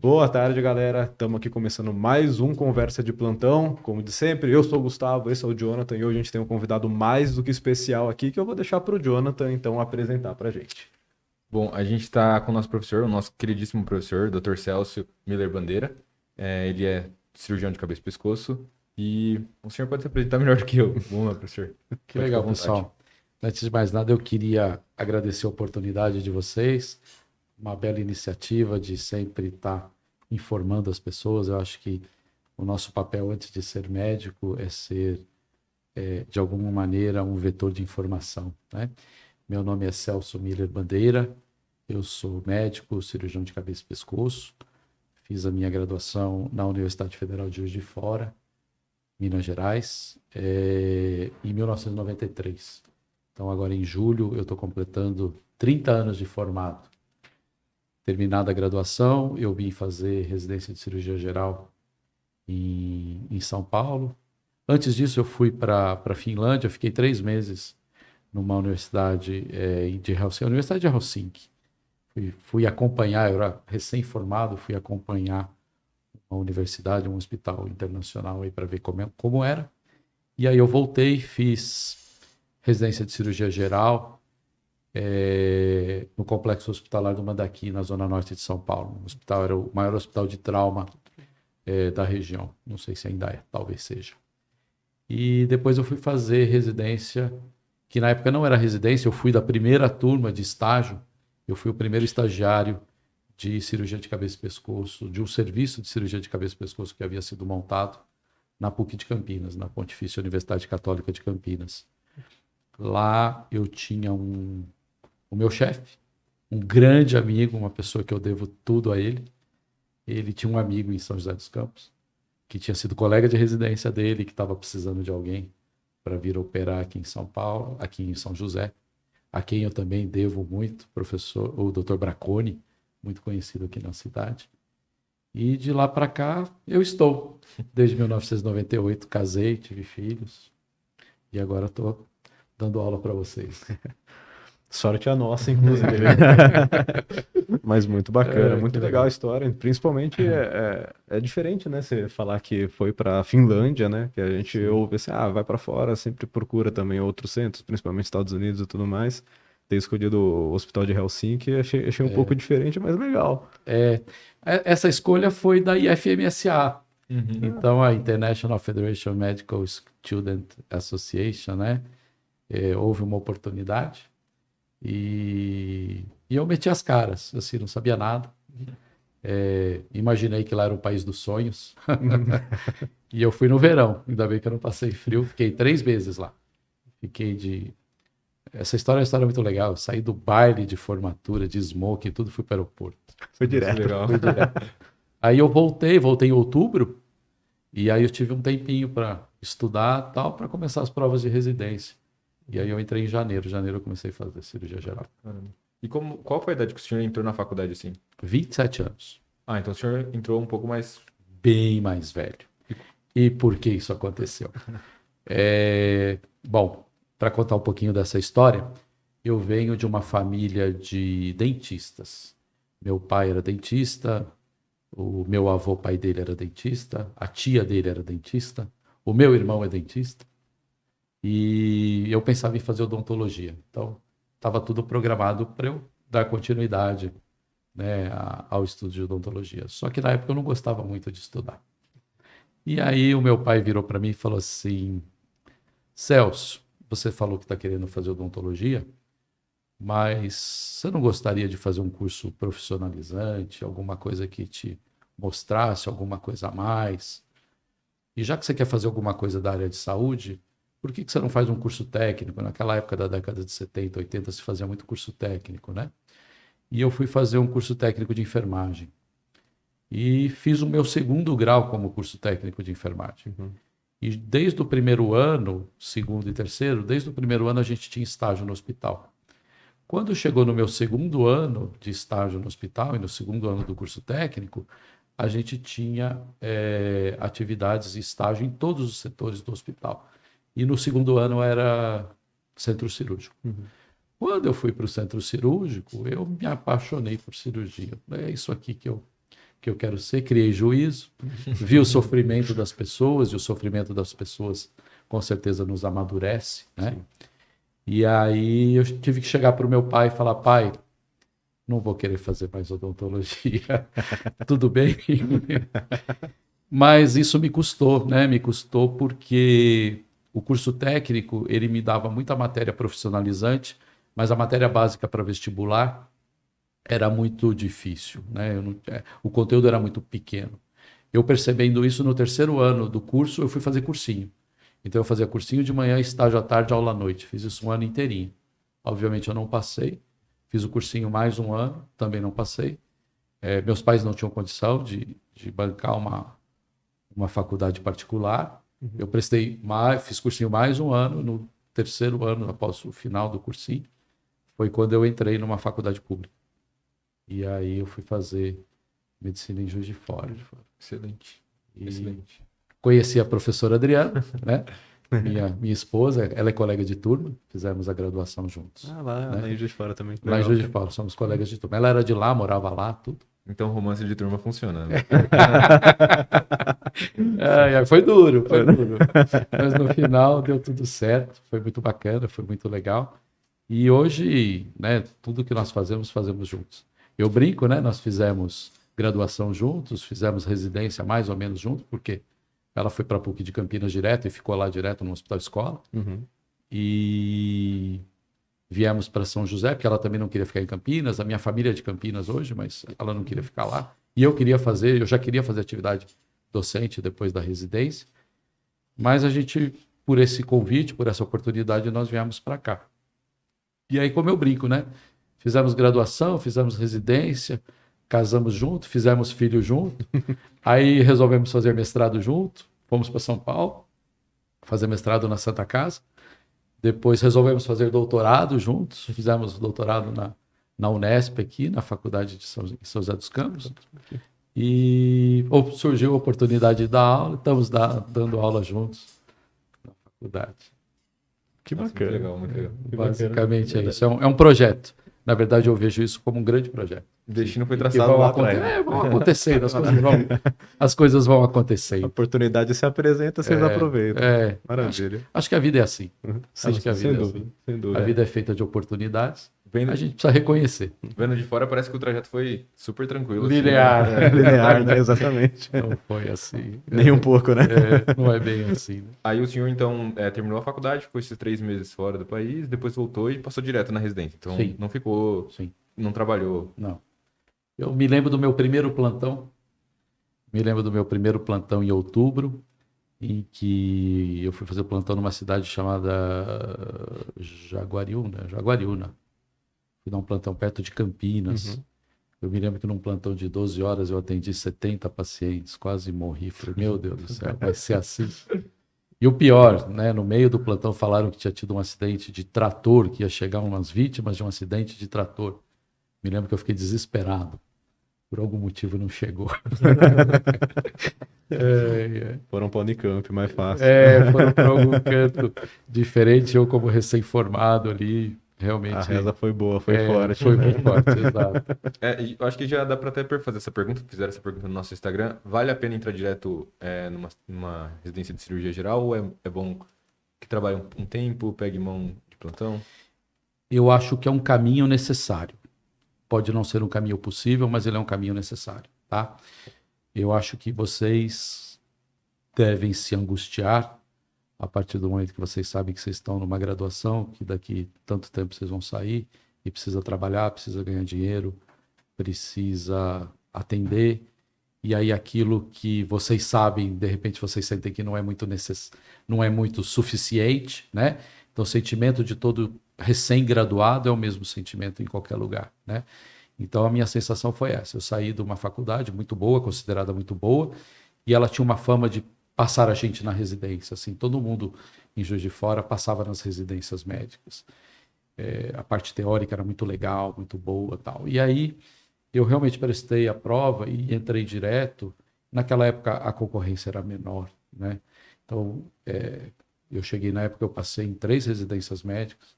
Boa tarde, galera. Estamos aqui começando mais um Conversa de Plantão. Como de sempre, eu sou o Gustavo, esse é o Jonathan e hoje a gente tem um convidado mais do que especial aqui que eu vou deixar para o Jonathan, então, apresentar para a gente. Bom, a gente está com o nosso professor, o nosso queridíssimo professor, Dr. Celso Miller Bandeira. Ele é cirurgião de cabeça e pescoço e o senhor pode se apresentar melhor do que eu. Vamos lá, professor. Que Pode ficar à legal, vontade. pessoal. Antes de mais nada, eu queria agradecer a oportunidade de vocês, uma bela iniciativa de sempre estar informando as pessoas. Eu acho que o nosso papel antes de ser médico é ser, de alguma maneira, um vetor de informação, né? Meu nome é Celso Miller Bandeira, eu sou médico, cirurgião de cabeça e pescoço, fiz a minha graduação na Universidade Federal de Juiz de Fora, Minas Gerais, em 1993. Então, agora em julho, eu estou completando 30 anos de formado. Terminada a graduação, eu vim fazer residência de cirurgia geral em São Paulo. Antes disso, eu fui para a Finlândia, fiquei 3 meses numa universidade de Helsinki, Universidade de Helsinki. Fui acompanhar, eu era recém-formado, fui acompanhar uma universidade, um hospital internacional aí para ver como era. E aí eu voltei, fiz residência de cirurgia geral no Complexo Hospitalar do Mandaki, na Zona Norte de São Paulo. O hospital era o maior hospital de trauma da região. Não sei se ainda é, talvez seja. E depois eu fui fazer residência, que na época não era residência, eu fui da primeira turma de estágio, eu fui o primeiro estagiário de cirurgia de cabeça e pescoço, de um serviço de cirurgia de cabeça e pescoço que havia sido montado na PUC de Campinas, na Pontifícia Universidade Católica de Campinas. Lá eu tinha o meu chefe, um grande amigo, uma pessoa que eu devo tudo a ele. Ele tinha um amigo em São José dos Campos, que tinha sido colega de residência dele, que estava precisando de alguém para vir operar aqui em São Paulo, aqui em São José, a quem eu também devo muito, o Dr. Braconi, muito conhecido aqui na cidade. E de lá para cá eu estou. Desde 1998 casei, tive filhos e agora estou dando aula para vocês. Sorte a nossa, inclusive. Mas muito bacana, muito legal a história. Principalmente é diferente, né? Você falar que foi para a Finlândia, né? Que a gente ouve assim, vai para fora, sempre procura também outros centros, principalmente Estados Unidos e tudo mais. Ter escolhido o Hospital de Helsinki, achei um pouco diferente, mas legal. Essa escolha foi da IFMSA. Então, a International Federation Medical Student Association, né? Houve uma oportunidade e eu meti as caras, assim, não sabia nada. Imaginei que lá era o país dos sonhos. E eu fui no verão, ainda bem que eu não passei frio, fiquei 3 meses lá. Essa história é uma história muito legal. Eu saí do baile de formatura, de smoke e tudo, fui para o aeroporto. Foi direto. Legal. Fui direto. Aí eu voltei em outubro, e aí eu tive um tempinho para estudar tal, para começar as provas de residência. E aí eu entrei em janeiro. Em janeiro eu comecei a fazer cirurgia geral. Caramba. E qual foi a idade que o senhor entrou na faculdade assim? 27 anos. Ah, então o senhor entrou um pouco mais... Bem mais velho. E por que isso aconteceu? Bom, para contar um pouquinho dessa história, eu venho de uma família de dentistas. Meu pai era dentista, o meu avô, pai dele, era dentista, a tia dele era dentista, o meu irmão é dentista, e eu pensava em fazer odontologia. Então, estava tudo programado para eu dar continuidade, né, ao estudo de odontologia. Só que na época eu não gostava muito de estudar. E aí o meu pai virou para mim e falou assim: Celso, você falou que está querendo fazer odontologia, mas você não gostaria de fazer um curso profissionalizante, alguma coisa que te mostrasse alguma coisa a mais? E já que você quer fazer alguma coisa da área de saúde, por que você não faz um curso técnico? Naquela época da década de 70, 80 se fazia muito curso técnico, né? E eu fui fazer um curso técnico de enfermagem. E fiz o meu 2º grau como curso técnico de enfermagem. E desde o primeiro ano, 2º e 3º, desde o primeiro ano a gente tinha estágio no hospital. Quando chegou no meu 2º ano de estágio no hospital e no 2º ano do curso técnico, a gente tinha atividades e estágio em todos os setores do hospital. E no 2º ano era centro cirúrgico. Quando eu fui para o centro cirúrgico, eu me apaixonei por cirurgia. É isso aqui que eu que eu quero ser, criei juízo, vi o sofrimento das pessoas, e o sofrimento das pessoas com certeza nos amadurece, né? Sim. E aí eu tive que chegar para o meu pai e falar, pai, não vou querer fazer mais odontologia, tudo bem? Mas isso me custou, né? Me custou porque o curso técnico, ele me dava muita matéria profissionalizante, mas a matéria básica para vestibular era muito difícil, né? O conteúdo era muito pequeno. Eu percebendo isso no terceiro ano do curso, eu fui fazer cursinho. Então eu fazia cursinho de manhã, estágio à tarde, aula à noite. Fiz isso um ano inteirinho. Obviamente eu não passei. Fiz o cursinho mais um ano, também não passei. Meus pais não tinham condição de bancar uma faculdade particular. Eu fiz cursinho mais um ano. No terceiro ano, após o final do cursinho, foi quando eu entrei numa faculdade pública. E aí eu fui fazer medicina em Juiz de Fora. Excelente. E Excelente. conheci a professora Adriana, né? Minha esposa, ela é colega de turma, fizemos a graduação juntos. Lá em Juiz de Fora também. Lá em Juiz de Fora, somos colegas de turma. Ela era de lá, morava lá, tudo. Então romance de turma funciona, né? Foi duro. Mas no final deu tudo certo, foi muito bacana, foi muito legal. E hoje, né, tudo que nós fazemos juntos. Eu brinco, né? Nós fizemos graduação juntos, fizemos residência mais ou menos juntos, porque ela foi para a PUC de Campinas direto e ficou lá direto no Hospital Escola. E viemos para São José, porque ela também não queria ficar em Campinas. A minha família é de Campinas hoje, mas ela não queria ficar lá. E eu já queria fazer atividade docente depois da residência. Mas a gente, por esse convite, por essa oportunidade, nós viemos para cá. E aí, como eu brinco, né? Fizemos graduação, fizemos residência, casamos junto, fizemos filho junto. Aí resolvemos fazer mestrado junto, fomos para São Paulo, fazer mestrado na Santa Casa. Depois resolvemos fazer doutorado juntos, fizemos doutorado na Unesp aqui, na Faculdade de São José dos Campos. E surgiu a oportunidade de dar aula, estamos dando aula juntos na faculdade. Que bacana. Muito legal, muito legal. Basicamente é isso. É um projeto. Na verdade, eu vejo isso como um grande projeto. O destino foi traçado lá atrás. Vão acontecendo, as coisas vão A acontecendo. oportunidade se apresenta, vocês aproveitam. Maravilha. Acho que a vida é assim. Sim, Acho que a vida sem é dúvida, assim. sem dúvida. A vida é feita de oportunidades. A gente precisa reconhecer. Vendo de fora, parece que o trajeto foi super tranquilo. Linear. Assim, Linear, né? Exatamente. Não foi assim. Nem um pouco, né? Não é bem assim. Né? Aí o senhor, então, terminou a faculdade, ficou esses 3 meses fora do país, depois voltou e passou direto na residência. Então, Sim. não ficou, Sim. não trabalhou. Não. Eu me lembro do meu primeiro plantão. Em outubro, em que eu fui fazer o plantão numa cidade chamada Jaguariúna. Fui dar um plantão perto de Campinas. Eu me lembro que num plantão de 12 horas eu atendi 70 pacientes, quase morri. Falei, meu Deus do céu, vai ser assim. E o pior, né? No meio do plantão falaram que tinha tido um acidente de trator, que ia chegar umas vítimas de um acidente de trator. Me lembro que eu fiquei desesperado. Por algum motivo não chegou. Foram para o Unicamp, mais fácil. Foram para algum canto diferente. Eu, como recém-formado ali, realmente... A reza foi boa, foi forte. Foi muito forte, exato. E eu acho que já dá para até fazer essa pergunta, fizeram essa pergunta no nosso Instagram. Vale a pena entrar direto numa residência de cirurgia geral ou é bom que trabalhe um tempo, pegue mão de plantão? Eu acho que é um caminho necessário. Pode não ser um caminho possível, mas ele é um caminho necessário, tá? Eu acho que vocês devem se angustiar a partir do momento que vocês sabem que vocês estão numa graduação, que daqui tanto tempo vocês vão sair e precisa trabalhar, precisa ganhar dinheiro, precisa atender. E aí aquilo que vocês sabem, de repente vocês sentem que não é muito suficiente, né? Então o sentimento de todo recém-graduado é o mesmo sentimento em qualquer lugar, né? Então a minha sensação foi essa. Eu saí de uma faculdade muito boa, considerada muito boa, e ela tinha uma fama de passar a gente na residência. Assim, todo mundo em Juiz de Fora passava nas residências médicas. A parte teórica era muito legal, muito boa, tal. E aí eu realmente prestei a prova e entrei direto. Naquela época a concorrência era menor, né? Então eu cheguei na época, eu passei em 3 residências médicas.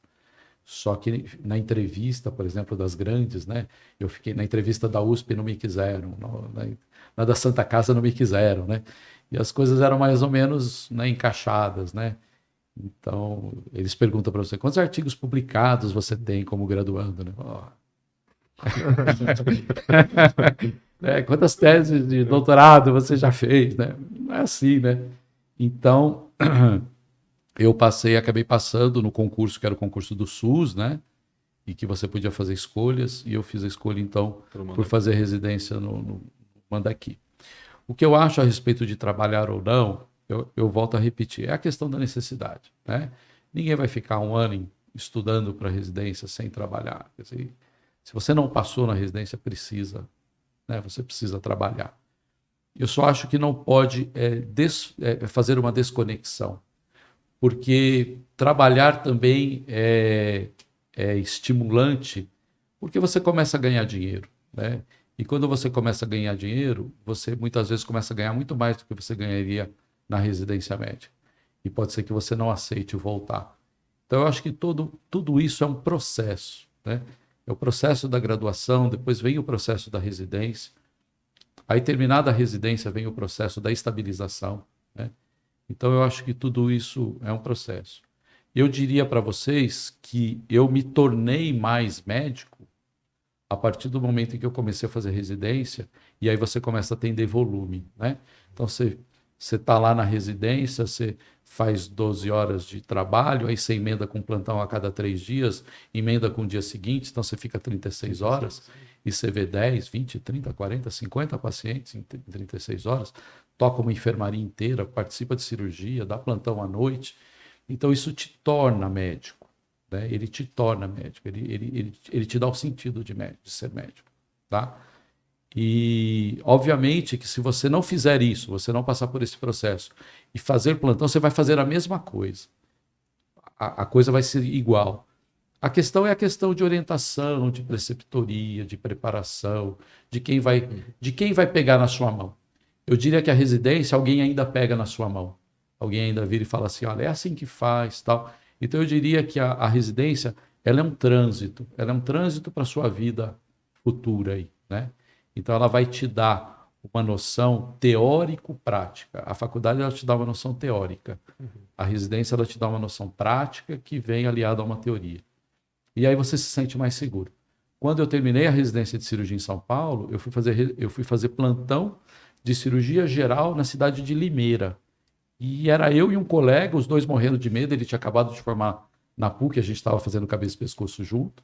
Só que na entrevista, por exemplo, das grandes, né? Eu fiquei na entrevista da USP, não me quiseram, na da Santa Casa não me quiseram, né? E as coisas eram mais ou menos, né, encaixadas, né? Então, eles perguntam para você, quantos artigos publicados você tem como graduando, né? Quantas teses de doutorado você já fez, né? Não é assim, né? Então, acabei passando no concurso, que era o concurso do SUS, né? E que você podia fazer escolhas, e eu fiz a escolha, então, por fazer residência no Mandaki. O que eu acho a respeito de trabalhar ou não, eu volto a repetir, é a questão da necessidade, né? Ninguém vai ficar um ano estudando para residência sem trabalhar. Quer dizer, se você não passou na residência, né? Você precisa trabalhar. Eu só acho que não pode fazer uma desconexão, porque trabalhar também é estimulante, porque você começa a ganhar dinheiro, né? E quando você começa a ganhar dinheiro, você muitas vezes começa a ganhar muito mais do que você ganharia na residência médica. E pode ser que você não aceite voltar. Então, eu acho que tudo isso é um processo, né? É o processo da graduação, depois vem o processo da residência. Aí, terminada a residência, vem o processo da estabilização, né? Então, eu acho que tudo isso é um processo. Eu diria para vocês que eu me tornei mais médico a partir do momento em que eu comecei a fazer residência, e aí você começa a atender volume, né? Então, você está lá na residência, você faz 12 horas de trabalho, aí você emenda com plantão a cada 3 dias, emenda com o dia seguinte, então você fica 36 horas, e você vê 10, 20, 30, 40, 50 pacientes em 36 horas, toca uma enfermaria inteira, participa de cirurgia, dá plantão à noite. Então, isso te torna médico, né? Ele te torna médico, ele te dá o sentido de ser médico, tá? E, obviamente, que se você não fizer isso, você não passar por esse processo e fazer plantão, você vai fazer a mesma coisa. A coisa vai ser igual. A questão é a questão de orientação, de preceptoria, de preparação, de quem vai pegar na sua mão. Eu diria que a residência, alguém ainda pega na sua mão. Alguém ainda vira e fala assim, olha, é assim que faz, tal. Então, eu diria que a residência, ela é um trânsito para a sua vida futura aí, né? Então, ela vai te dar uma noção teórico-prática. A faculdade, ela te dá uma noção teórica. A residência, ela te dá uma noção prática que vem aliada a uma teoria. E aí você se sente mais seguro. Quando eu terminei a residência de cirurgia em São Paulo, eu fui fazer plantão de cirurgia geral na cidade de Limeira. E era eu e um colega, os dois morrendo de medo. Ele tinha acabado de formar na PUC, a gente estava fazendo cabeça e pescoço junto.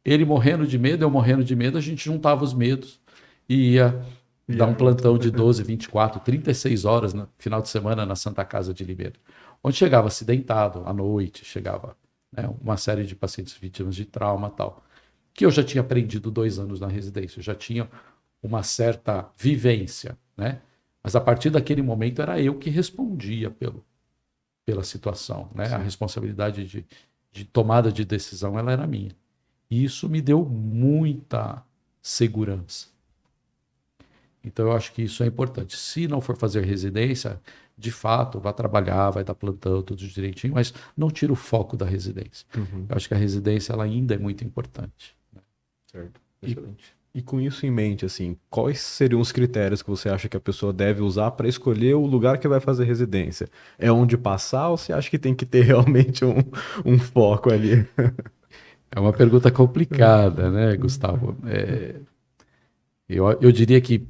Ele morrendo de medo, eu morrendo de medo, a gente juntava os medos e ia dar um plantão de 12, 24, 36 horas no final de semana na Santa Casa de Limeira. Onde chegava acidentado à noite, chegava, né, uma série de pacientes vítimas de trauma e tal. Que eu já tinha aprendido 2 anos na residência, eu já tinha uma certa vivência, né? Mas a partir daquele momento era eu que respondia pela situação, né? A responsabilidade de tomada de decisão, ela era minha. E isso me deu muita segurança. Então, eu acho que isso é importante. Se não for fazer residência, de fato, vá trabalhar, vai dar plantão, tudo direitinho, mas não tira o foco da residência. Eu acho que a residência, ela ainda é muito importante. Certo. Excelente. E com isso em mente, assim, quais seriam os critérios que você acha que a pessoa deve usar para escolher o lugar que vai fazer residência? É onde passar ou você acha que tem que ter realmente um foco ali? É uma pergunta complicada, né, Gustavo? Eu diria que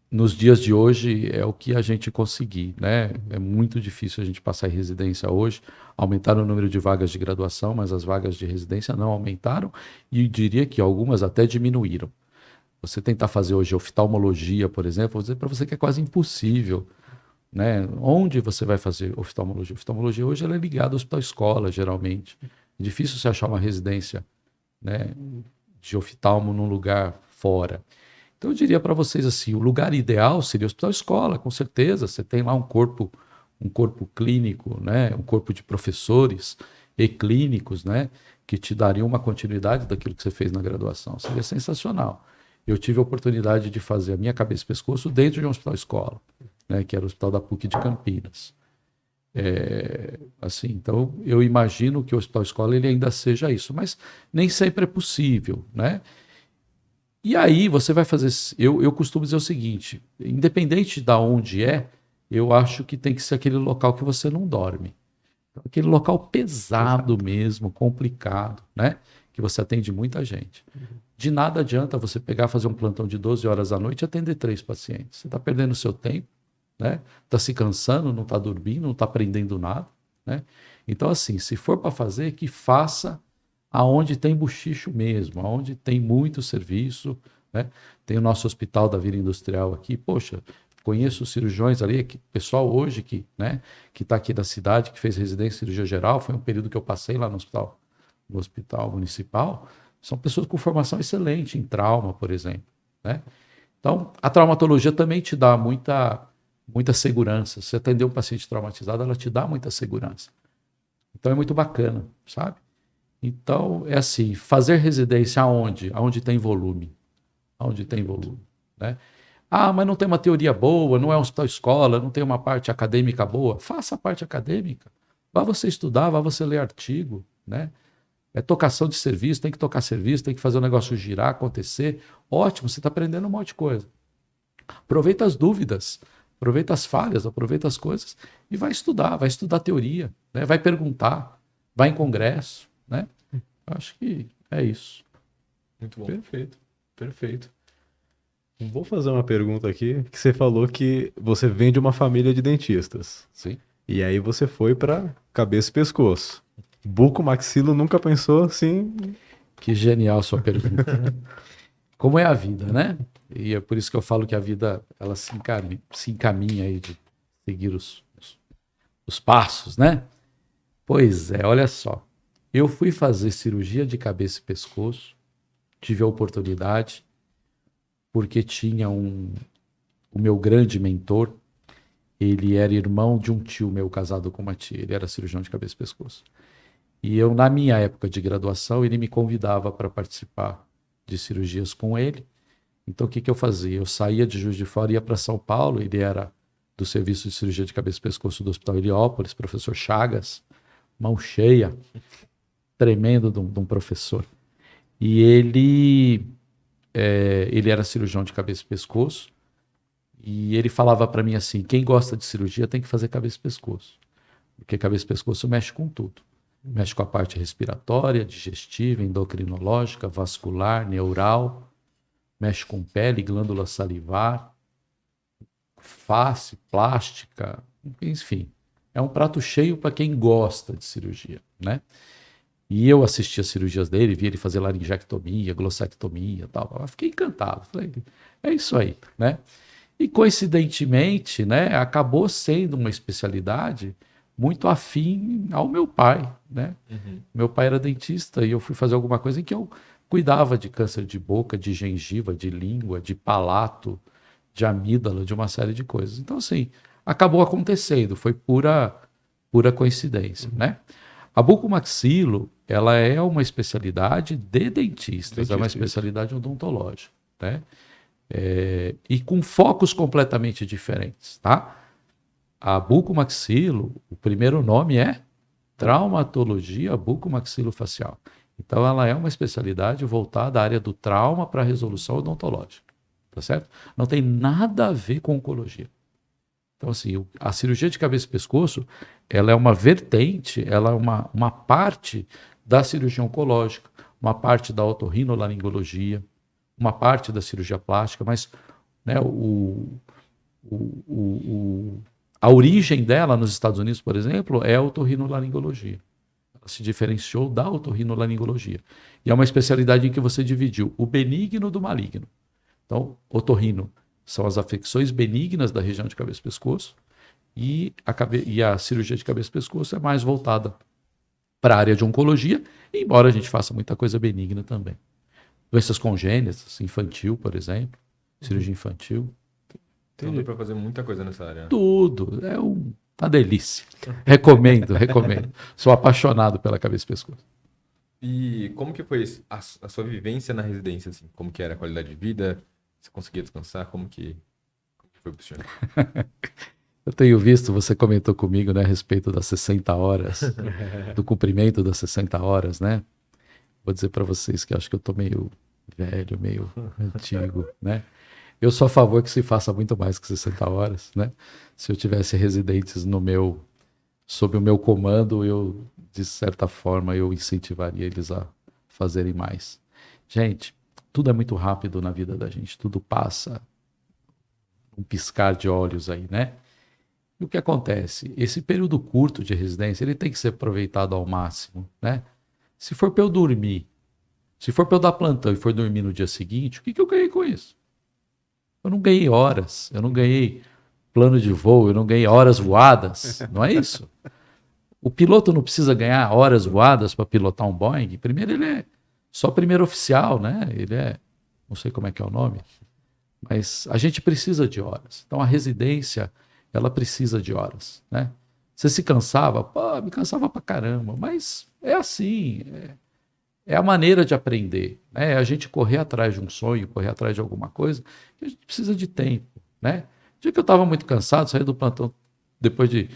nos dias de hoje é o que a gente conseguir, né? É muito difícil a gente passar em residência hoje. Aumentaram o número de vagas de graduação, mas as vagas de residência não aumentaram e eu diria que algumas até diminuíram. Você tentar fazer hoje oftalmologia, por exemplo, vou dizer para você que é quase impossível, né? Onde você vai fazer oftalmologia? Oftalmologia hoje ela é ligada ao hospital-escola, geralmente. É difícil você achar uma residência, né, de oftalmo num lugar fora. Então, eu diria para vocês assim, o lugar ideal seria o hospital-escola, com certeza. Você tem lá um corpo clínico, né? Um corpo de professores e clínicos, né? Que te dariam uma continuidade daquilo que você fez na graduação. Seria sensacional. Eu tive a oportunidade de fazer a minha cabeça e pescoço dentro de um hospital-escola, né? Que era o Hospital da PUC de Campinas. Assim, então, eu imagino que o hospital escola ele ainda seja isso, mas nem sempre é possível, né? E aí você vai fazer. Eu costumo dizer o seguinte: independente de onde é, eu acho que tem que ser aquele local que você não dorme. Então, aquele local pesado mesmo, complicado, né? Que você atende muita gente. De nada adianta você pegar, fazer um plantão de 12 horas à noite e atender 3 pacientes. Você está perdendo seu tempo, né? Está se cansando, não está dormindo, não está aprendendo nada, né? Então, assim, se for para fazer, que faça aonde tem buchicho mesmo, aonde tem muito serviço, né? Tem o nosso hospital da Vila Industrial aqui, poxa, conheço cirurgiões ali, pessoal hoje que, né, que está aqui da cidade, que fez residência em cirurgia geral, foi um período que eu passei lá no hospital municipal, são pessoas com formação excelente em trauma, por exemplo, né? Então, a traumatologia também te dá muita segurança. Se atender um paciente traumatizado, ela te dá muita segurança. Então, é muito bacana, sabe? Então, é assim, fazer residência aonde? Aonde tem volume. Aonde tem volume, né? Ah, mas não tem uma teoria boa, não é um hospital escola, não tem uma parte acadêmica boa. Faça a parte acadêmica. Vá você estudar, vá você ler artigo, né? É tocação de serviço, tem que tocar serviço, tem que fazer o negócio girar, acontecer. Ótimo, você está aprendendo um monte de coisa. Aproveita as dúvidas, aproveita as falhas, aproveita as coisas e vai estudar teoria, né? Vai perguntar, vai em congresso, né? Acho que é isso. Muito bom. Perfeito, perfeito. Vou fazer uma pergunta aqui, que você falou que você vem de uma família de dentistas. Sim. E aí você foi para cabeça e pescoço. Bucomaxilo nunca pensou assim? Que genial sua pergunta. Como é a vida, né? E é por isso que eu falo que a vida ela se encaminha aí de seguir os passos, né? Pois é, olha só. Eu fui fazer cirurgia de cabeça e pescoço, tive a oportunidade, porque tinha o meu grande mentor, ele era irmão de um tio meu casado com uma tia, ele era cirurgião de cabeça e pescoço. E eu, na minha época de graduação, ele me convidava para participar de cirurgias com ele. Então, o que eu fazia? Eu saía de Juiz de Fora e ia para São Paulo, ele era do Serviço de Cirurgia de Cabeça e Pescoço do Hospital Heliópolis, professor Chagas, mão cheia, tremendo de um professor. E ele era cirurgião de cabeça e pescoço, e ele falava para mim assim, quem gosta de cirurgia tem que fazer cabeça e pescoço, porque cabeça e pescoço mexe com tudo. Mexe com a parte respiratória, digestiva, endocrinológica, vascular, neural, mexe com pele, glândula salivar, face, plástica, enfim. É um prato cheio para quem gosta de cirurgia, né? E eu assisti as cirurgias dele, vi ele fazer laringectomia, glossectomia e tal. Eu fiquei encantado. Falei, é isso aí, né? E coincidentemente, né, acabou sendo uma especialidade muito afim ao meu pai, né? Uhum. Meu pai era dentista e eu fui fazer alguma coisa em que eu cuidava de câncer de boca, de gengiva, de língua, de palato, de amígdala, de uma série de coisas. Então, assim, acabou acontecendo, foi pura coincidência, né? A bucomaxilo, ela é uma especialidade de dentistas, é uma especialidade odontológica, né? E com focos completamente diferentes, tá? A bucomaxilo, o primeiro nome é traumatologia bucomaxilofacial. Então, ela é uma especialidade voltada à área do trauma para a resolução odontológica, tá certo? Não tem nada a ver com oncologia. Então, assim, a cirurgia de cabeça e pescoço, ela é uma vertente, ela é uma parte da cirurgia oncológica, uma parte da otorrinolaringologia, uma parte da cirurgia plástica, mas né, a origem dela nos Estados Unidos, por exemplo, é a otorrinolaringologia. Ela se diferenciou da otorrinolaringologia. E é uma especialidade em que você dividiu o benigno do maligno. Então, otorrino são as afecções benignas da região de cabeça e pescoço, e a cirurgia de cabeça e pescoço é mais voltada para a área de oncologia, embora a gente faça muita coisa benigna também. Doenças congênitas, infantil, por exemplo, cirurgia infantil. Então deu para fazer muita coisa nessa área. Tudo. É uma delícia. Recomendo. Sou apaixonado pela cabeça e pescoço. E como que foi a sua vivência na residência? Assim? Como que era a qualidade de vida? Você conseguia descansar? Como que foi pro senhor? Eu tenho visto, você comentou comigo, né, a respeito das 60 horas, do cumprimento das 60 horas, né? Vou dizer para vocês que acho que eu tô meio velho, meio antigo, né? Eu sou a favor que se faça muito mais que 60 horas, né? Se eu tivesse residentes sob o meu comando, eu, de certa forma, eu incentivaria eles a fazerem mais. Gente, tudo é muito rápido na vida da gente, tudo passa um piscar de olhos aí, né? E o que acontece? Esse período curto de residência, ele tem que ser aproveitado ao máximo, né? Se for para eu dormir, se for para eu dar plantão e for dormir no dia seguinte, o que eu ganhei com isso? Eu não ganhei horas, eu não ganhei plano de voo, eu não ganhei horas voadas, não é isso? O piloto não precisa ganhar horas voadas para pilotar um Boeing. Primeiro, ele é só primeiro oficial, né? Ele é, não sei como é que é o nome, mas a gente precisa de horas. Então, a residência, ela precisa de horas, né? Você se cansava? Pô, me cansava pra caramba, mas é assim, é a maneira de aprender, né? É a gente correr atrás de um sonho, correr atrás de alguma coisa, que a gente precisa de tempo, né? O dia que eu estava muito cansado, saí do plantão depois de...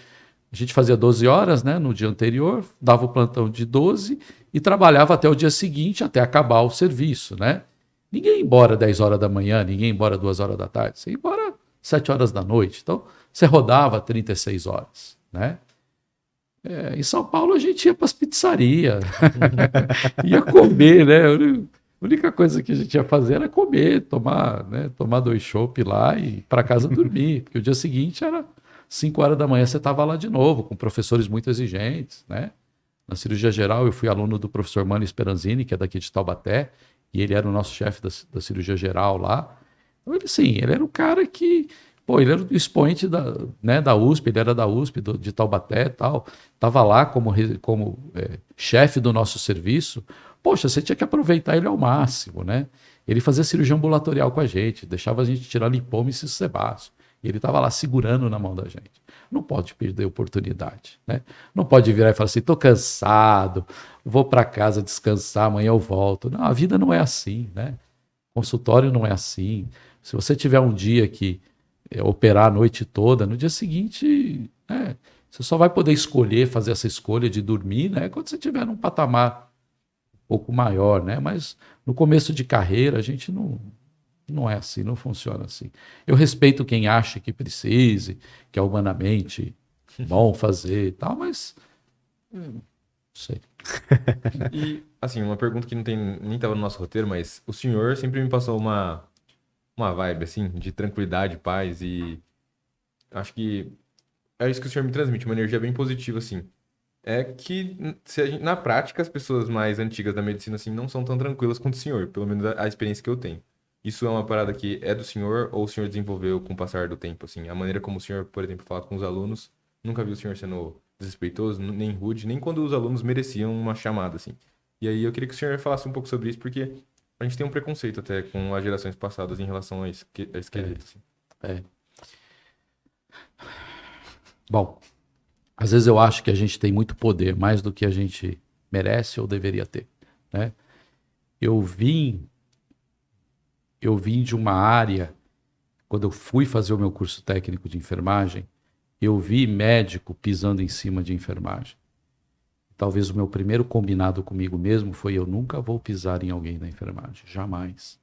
A gente fazia 12 horas, né, no dia anterior, dava o plantão de 12 e trabalhava até o dia seguinte, até acabar o serviço, né? Ninguém ia embora 10 horas da manhã, ninguém ia embora 2 horas da tarde, você ia embora 7 horas da noite. Então, você rodava 36 horas, né? Em São Paulo a gente ia para as pizzarias, ia comer, né? A única coisa que a gente ia fazer era comer, tomar 2 chopp lá e ir para casa dormir, porque o dia seguinte era 5 horas da manhã, você estava lá de novo, com professores muito exigentes, né? Na cirurgia geral eu fui aluno do professor Mano Speranzini, que é daqui de Taubaté, e ele era o nosso chefe da cirurgia geral lá. Então ele, sim, ele era o cara que... Pô, ele era o expoente da USP, ele era da USP, de Taubaté e tal. Estava lá como chefe do nosso serviço. Poxa, você tinha que aproveitar ele ao máximo, né? Ele fazia cirurgia ambulatorial com a gente, deixava a gente tirar lipoma e cisto sebáceo. E ele estava lá segurando na mão da gente. Não pode perder a oportunidade, né? Não pode virar e falar assim, estou cansado, vou para casa descansar, amanhã eu volto. Não, a vida não é assim, né? Consultório não é assim. Se você tiver um dia que operar a noite toda, no dia seguinte, você só vai poder escolher, fazer essa escolha de dormir, né, quando você estiver num patamar um pouco maior, né? Mas no começo de carreira a gente não é assim, não funciona assim. Eu respeito quem acha que precise, que é humanamente bom fazer e tal, mas não sei. E, assim, uma pergunta que nem estava no nosso roteiro, mas o senhor sempre me passou uma vibe, assim, de tranquilidade, paz e acho que é isso que o senhor me transmite, uma energia bem positiva, assim. É que, na prática, as pessoas mais antigas da medicina, assim, não são tão tranquilas quanto o senhor, pelo menos a experiência que eu tenho. Isso é uma parada que é do senhor ou o senhor desenvolveu com o passar do tempo, assim? A maneira como o senhor, por exemplo, fala com os alunos, nunca vi o senhor sendo desrespeitoso, nem rude, nem quando os alunos mereciam uma chamada, assim. E aí eu queria que o senhor falasse um pouco sobre isso, porque a gente tem um preconceito até com as gerações passadas em relação a esse quesito, assim. Bom, às vezes eu acho que a gente tem muito poder, mais do que a gente merece ou deveria ter, né? Eu vim de uma área, quando eu fui fazer o meu curso técnico de enfermagem, eu vi médico pisando em cima de enfermagem. Talvez o meu primeiro combinado comigo mesmo foi eu nunca vou pisar em alguém na enfermagem, jamais.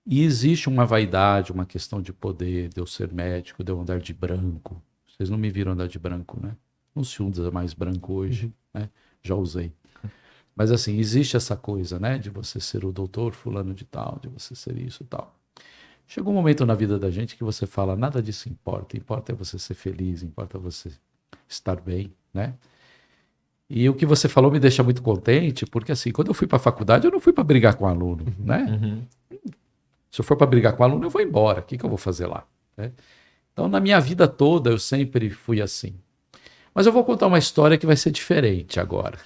E existe uma vaidade, uma questão de poder, de eu ser médico, de eu andar de branco. Vocês não me viram andar de branco, né? Não se usa mais branco hoje, né? Já usei. Mas assim, existe essa coisa, né? De você ser o doutor fulano de tal, de você ser isso e tal. Chegou um momento na vida da gente que você fala, nada disso importa. Importa é você ser feliz, importa você estar bem, né? E o que você falou me deixa muito contente, porque assim, quando eu fui para a faculdade, eu não fui para brigar com o aluno, né? Se eu for para brigar com o aluno, eu vou embora. O que eu vou fazer lá? Né? Então, na minha vida toda, eu sempre fui assim. Mas eu vou contar uma história que vai ser diferente agora.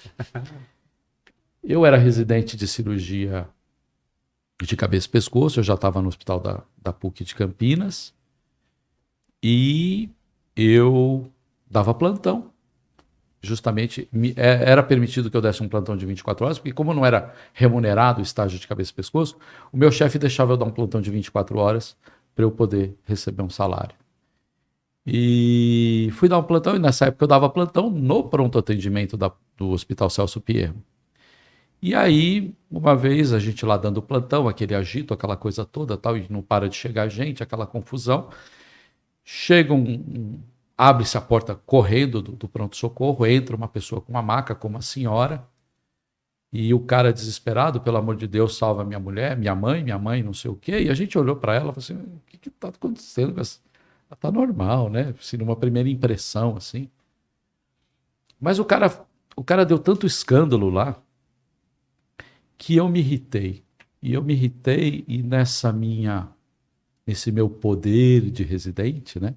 Eu era residente de cirurgia de cabeça e pescoço, eu já estava no hospital da PUC de Campinas, e eu dava plantão. Justamente, era permitido que eu desse um plantão de 24 horas, porque como não era remunerado o estágio de cabeça e pescoço, o meu chefe deixava eu dar um plantão de 24 horas para eu poder receber um salário. E fui dar um plantão, e nessa época eu dava plantão no pronto atendimento do Hospital Celso Pierro. E aí, uma vez, a gente lá dando plantão, aquele agito, aquela coisa toda, tal, e não para de chegar gente, aquela confusão. Chega abre-se a porta correndo do pronto-socorro, entra uma pessoa com uma maca, com uma senhora, e o cara desesperado, pelo amor de Deus, salva minha mulher, minha mãe, não sei o quê. E a gente olhou para ela e falou assim, o que está acontecendo com essa... Ela tá normal, né? Assim, numa primeira impressão, assim. Mas o cara deu tanto escândalo lá que eu me irritei. E eu me irritei e nesse meu poder de residente, né?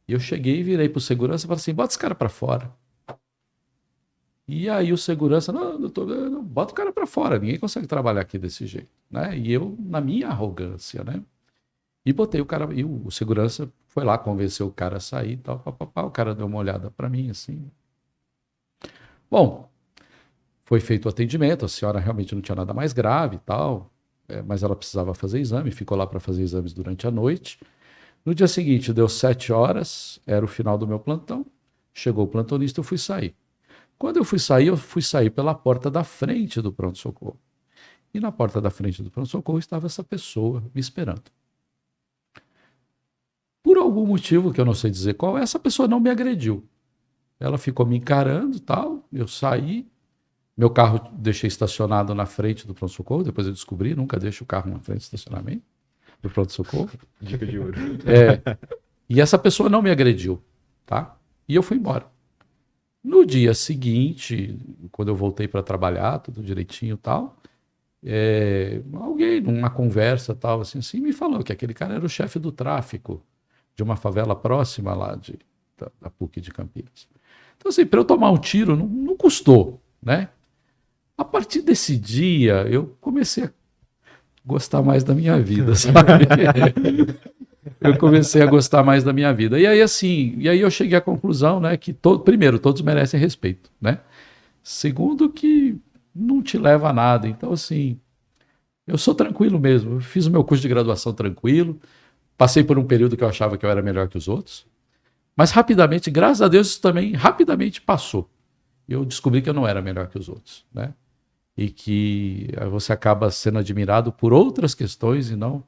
E eu cheguei e virei pro segurança e falei assim, bota esse cara para fora. E aí o segurança, não, doutor, não, bota o cara para fora, ninguém consegue trabalhar aqui desse jeito, né? E eu, na minha arrogância, né? E botei o cara, e o segurança foi lá, convenceu o cara a sair e tal, papapá, o cara deu uma olhada para mim, assim. Bom, foi feito o atendimento, a senhora realmente não tinha nada mais grave e tal, mas ela precisava fazer exame, ficou lá para fazer exames durante a noite. No dia seguinte, deu 7 horas, era o final do meu plantão, chegou o plantonista, eu fui sair. Quando eu fui sair pela porta da frente do pronto-socorro. E na porta da frente do pronto-socorro estava essa pessoa me esperando. Por algum motivo que eu não sei dizer qual, essa pessoa não me agrediu. Ela ficou me encarando e tal, eu saí, meu carro deixei estacionado na frente do pronto-socorro, depois eu descobri, nunca deixo o carro na frente do estacionamento do pronto-socorro. Dica de ouro. E essa pessoa não me agrediu, tá? E eu fui embora. No dia seguinte, quando eu voltei para trabalhar, tudo direitinho e tal, alguém, numa conversa tal, assim, me falou que aquele cara era o chefe do tráfico de uma favela próxima lá da PUC de Campinas. Então, assim, para eu tomar um tiro não custou, né? A partir desse dia, eu comecei a gostar mais da minha vida, sabe? Eu comecei a gostar mais da minha vida. E aí, assim, eu cheguei à conclusão, né, que primeiro, todos merecem respeito, né? Segundo, que não te leva a nada. Então, assim, eu sou tranquilo mesmo. Eu fiz o meu curso de graduação tranquilo, passei por um período que eu achava que eu era melhor que os outros, mas rapidamente, graças a Deus, isso também rapidamente passou. Eu descobri que eu não era melhor que os outros, né? E que você acaba sendo admirado por outras questões e não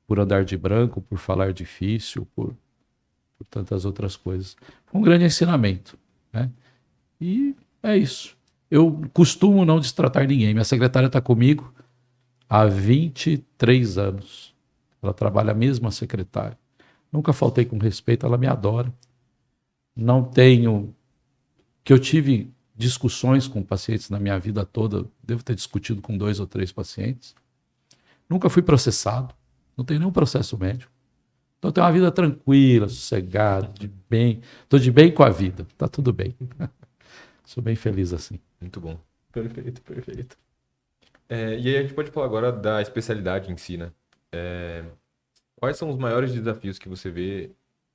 por andar de branco, por falar difícil, por tantas outras coisas. Foi um grande ensinamento, né? E é isso. Eu costumo não destratar ninguém. Minha secretária está comigo há 23 anos. Ela trabalha a mesma secretária. Nunca faltei com respeito, ela me adora. Não tenho... Que eu tive discussões com pacientes na minha vida toda, devo ter discutido com 2 ou 3 pacientes. Nunca fui processado. Não tenho nenhum processo médico. Então, eu tenho uma vida tranquila, sossegada, de bem. Estou de bem com a vida. Está tudo bem. Sou bem feliz assim. Muito bom. Perfeito, perfeito. E aí a gente pode falar agora da especialidade em si, né? Quais são os maiores desafios que você vê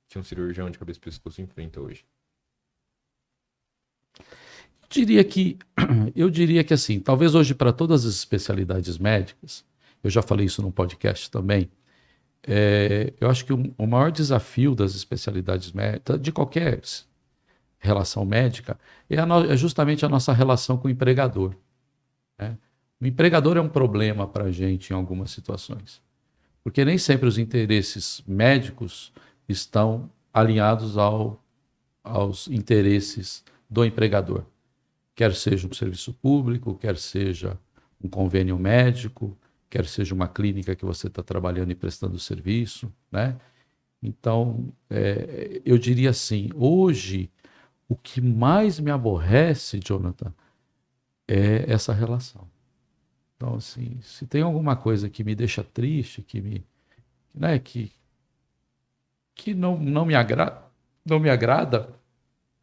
que um cirurgião de cabeça e pescoço enfrenta hoje? Eu diria que assim, talvez hoje para todas as especialidades médicas, eu já falei isso num podcast também, eu acho que o maior desafio das especialidades médicas, de qualquer relação médica, é justamente a nossa relação com o empregador, né? O empregador é um problema para a gente em algumas situações, porque nem sempre os interesses médicos estão alinhados aos interesses do empregador. Quer seja um serviço público, quer seja um convênio médico, quer seja uma clínica que você está trabalhando e prestando serviço, né? Então, eu diria assim, hoje, o que mais me aborrece, Jonathan, é essa relação. Então, assim, se tem alguma coisa que me deixa triste, que não me agrada,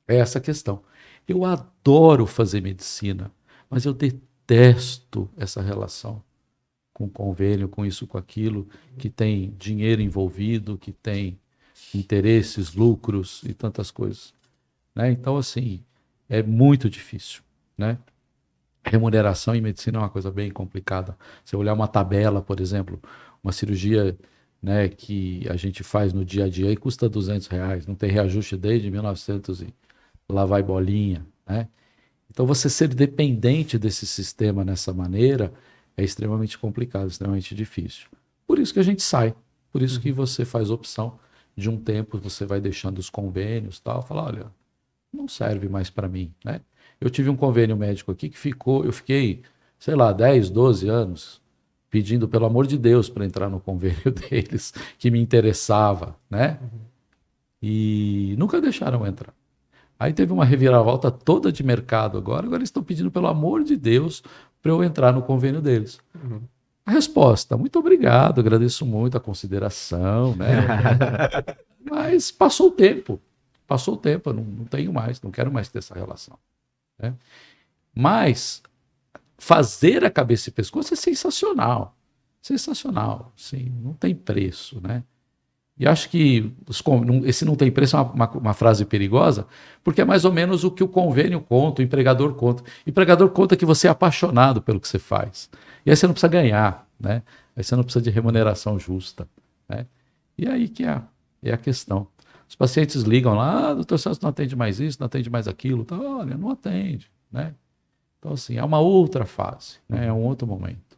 é essa questão. Eu adoro fazer medicina, mas eu detesto essa relação com convênio, com isso, com aquilo, que tem dinheiro envolvido, que tem interesses, lucros e tantas coisas, né? Então, assim, é muito difícil, né? Remuneração em medicina é uma coisa bem complicada. Se eu olhar uma tabela, por exemplo, uma cirurgia né, que a gente faz no dia a dia e custa R$ 200, não tem reajuste desde 1900 e lá vai bolinha, né? Então você ser dependente desse sistema nessa maneira é extremamente complicado, extremamente difícil. Por isso que a gente sai, por isso que você faz opção de um tempo, você vai deixando os convênios e tal, fala, olha, não serve mais para mim, né? Eu tive um convênio médico aqui que eu fiquei, sei lá, 10, 12 anos pedindo, pelo amor de Deus, para entrar no convênio deles, que me interessava, né? E nunca deixaram entrar. Aí teve uma reviravolta toda de mercado agora eles estão pedindo, pelo amor de Deus, para eu entrar no convênio deles. A resposta, muito obrigado, agradeço muito a consideração, né? Mas passou o tempo, eu não tenho mais, não quero mais ter essa relação, né? Mas fazer a cabeça e pescoço é sensacional, sim, não tem preço, né? E acho que esse não tem preço é uma frase perigosa, porque é mais ou menos o que o convênio conta, o empregador conta. O empregador conta que você é apaixonado pelo que você faz. E aí você não precisa ganhar, né? Aí você não precisa de remuneração justa, né? E aí que é a questão. Os pacientes ligam lá, doutor Celso não atende mais isso, não atende mais aquilo. Então, olha, não atende, né? Então, assim, é uma outra fase, né? É um outro momento.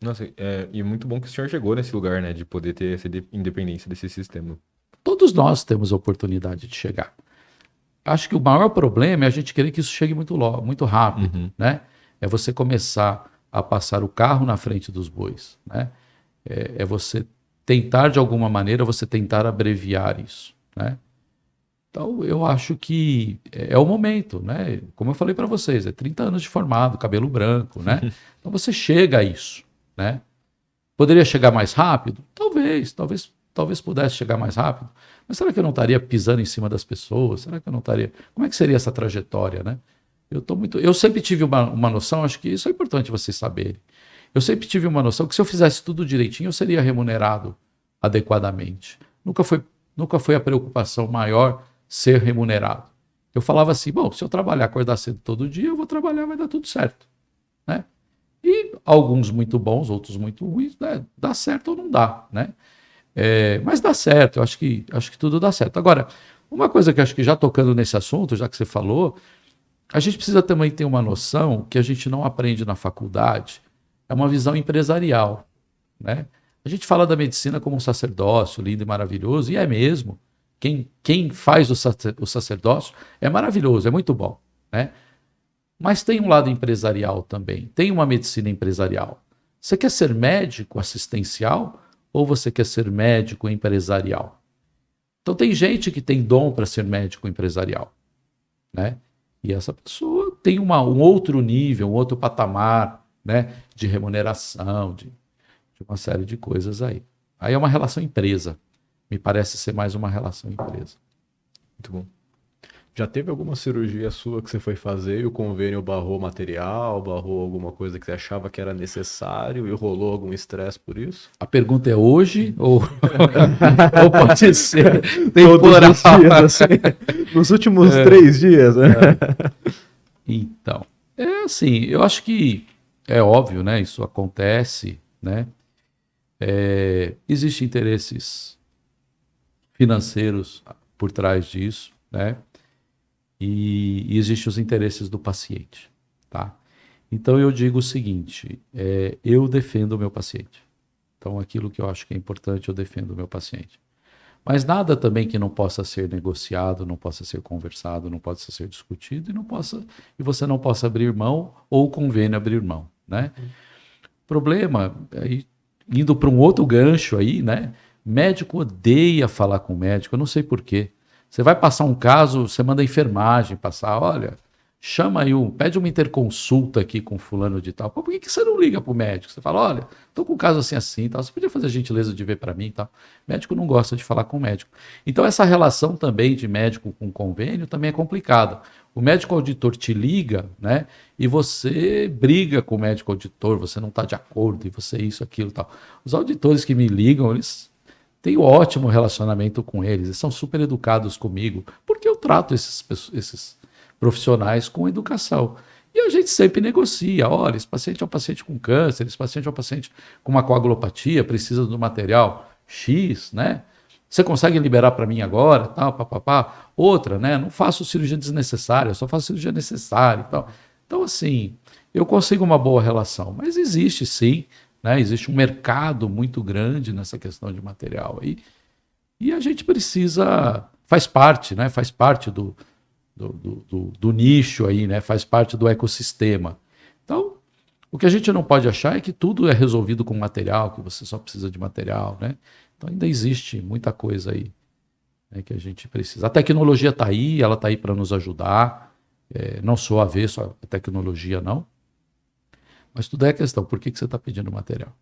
Nossa, e é muito bom que o senhor chegou nesse lugar, né? De poder ter essa independência desse sistema. Todos nós temos a oportunidade de chegar. Acho que o maior problema é a gente querer que isso chegue muito rápido, né? É você começar a passar o carro na frente dos bois, né? É você tentar, de alguma maneira, você tentar abreviar isso, né? Então, eu acho que é o momento, né? Como eu falei para vocês, 30 anos de formado, cabelo branco, né? Então, você chega a isso, né? Poderia chegar mais rápido? Talvez pudesse chegar mais rápido. Mas será que eu não estaria pisando em cima das pessoas? Será que eu não estaria... Como é que seria essa trajetória, né? Eu sempre tive uma noção, acho que isso é importante vocês saberem. Eu sempre tive uma noção que se eu fizesse tudo direitinho, eu seria remunerado adequadamente. Nunca foi a preocupação maior ser remunerado. Eu falava assim, bom, se eu trabalhar, acordar cedo todo dia, eu vou trabalhar, vai dar tudo certo, né? E alguns muito bons, outros muito ruins, né? Dá certo ou não dá, né? Mas dá certo, eu acho que tudo dá certo. Agora, uma coisa que eu acho que já tocando nesse assunto, já que você falou, a gente precisa também ter uma noção que a gente não aprende na faculdade, é uma visão empresarial, né? A gente fala da medicina como um sacerdócio lindo e maravilhoso, e é mesmo. Quem faz o sacerdócio é maravilhoso, é muito bom, né? Mas tem um lado empresarial também, tem uma medicina empresarial. Você quer ser médico assistencial ou você quer ser médico empresarial? Então tem gente que tem dom para ser médico empresarial, né? E essa pessoa tem um outro nível, um outro patamar, né, de remuneração, de uma série de coisas aí. Aí é uma relação empresa. Me parece ser mais uma relação empresa. Muito bom. Já teve alguma cirurgia sua que você foi fazer e o convênio barrou material, barrou alguma coisa que você achava que era necessário e rolou algum estresse por isso? A pergunta é hoje ou pode ser temporal? Dias, assim, nos últimos 3 dias, né? Então, assim, eu acho que é óbvio, né? Isso acontece, né? Existem interesses financeiros por trás disso, né? E existem os interesses do paciente, tá? Então eu digo o seguinte, eu defendo o meu paciente. Então aquilo que eu acho que é importante, eu defendo o meu paciente. Mas nada também que não possa ser negociado, não possa ser conversado, não possa ser discutido e você não possa abrir mão ou o convênio abrir mão, né? Problema, aí, indo para um outro gancho aí, né? Médico odeia falar com médico, eu não sei por quê. Você vai passar um caso, você manda a enfermagem passar, olha, chama aí, pede uma interconsulta aqui com fulano de tal. Pô, por que você não liga pro médico? Você fala, olha, tô com um caso assim, tal. Você podia fazer a gentileza de ver para mim e tal. Médico não gosta de falar com o médico. Então essa relação também de médico com convênio também é complicada. O médico auditor te liga, né? E você briga com o médico auditor, você não está de acordo, e você isso, aquilo e tal. Os auditores que me ligam, eles têm um ótimo relacionamento com eles são super educados comigo, porque eu trato esses profissionais com educação. E a gente sempre negocia, olha, esse paciente é um paciente com câncer, esse paciente é um paciente com uma coagulopatia, precisa do material X, né? Você consegue liberar para mim agora, tal, papapá. Outra, né? Não faço cirurgia desnecessária, só faço cirurgia necessária e tal. Então, assim, eu consigo uma boa relação, mas existe sim, né? Existe um mercado muito grande nessa questão de material aí. E a gente precisa, faz parte, né? Faz parte do nicho aí, né? Faz parte do ecossistema. Então, o que a gente não pode achar é que tudo é resolvido com material, que você só precisa de material, né? Então ainda existe muita coisa aí, né, que a gente precisa. A tecnologia está aí, ela está aí para nos ajudar. Não sou avesso à tecnologia, não. Mas tudo é questão, por que você está pedindo material?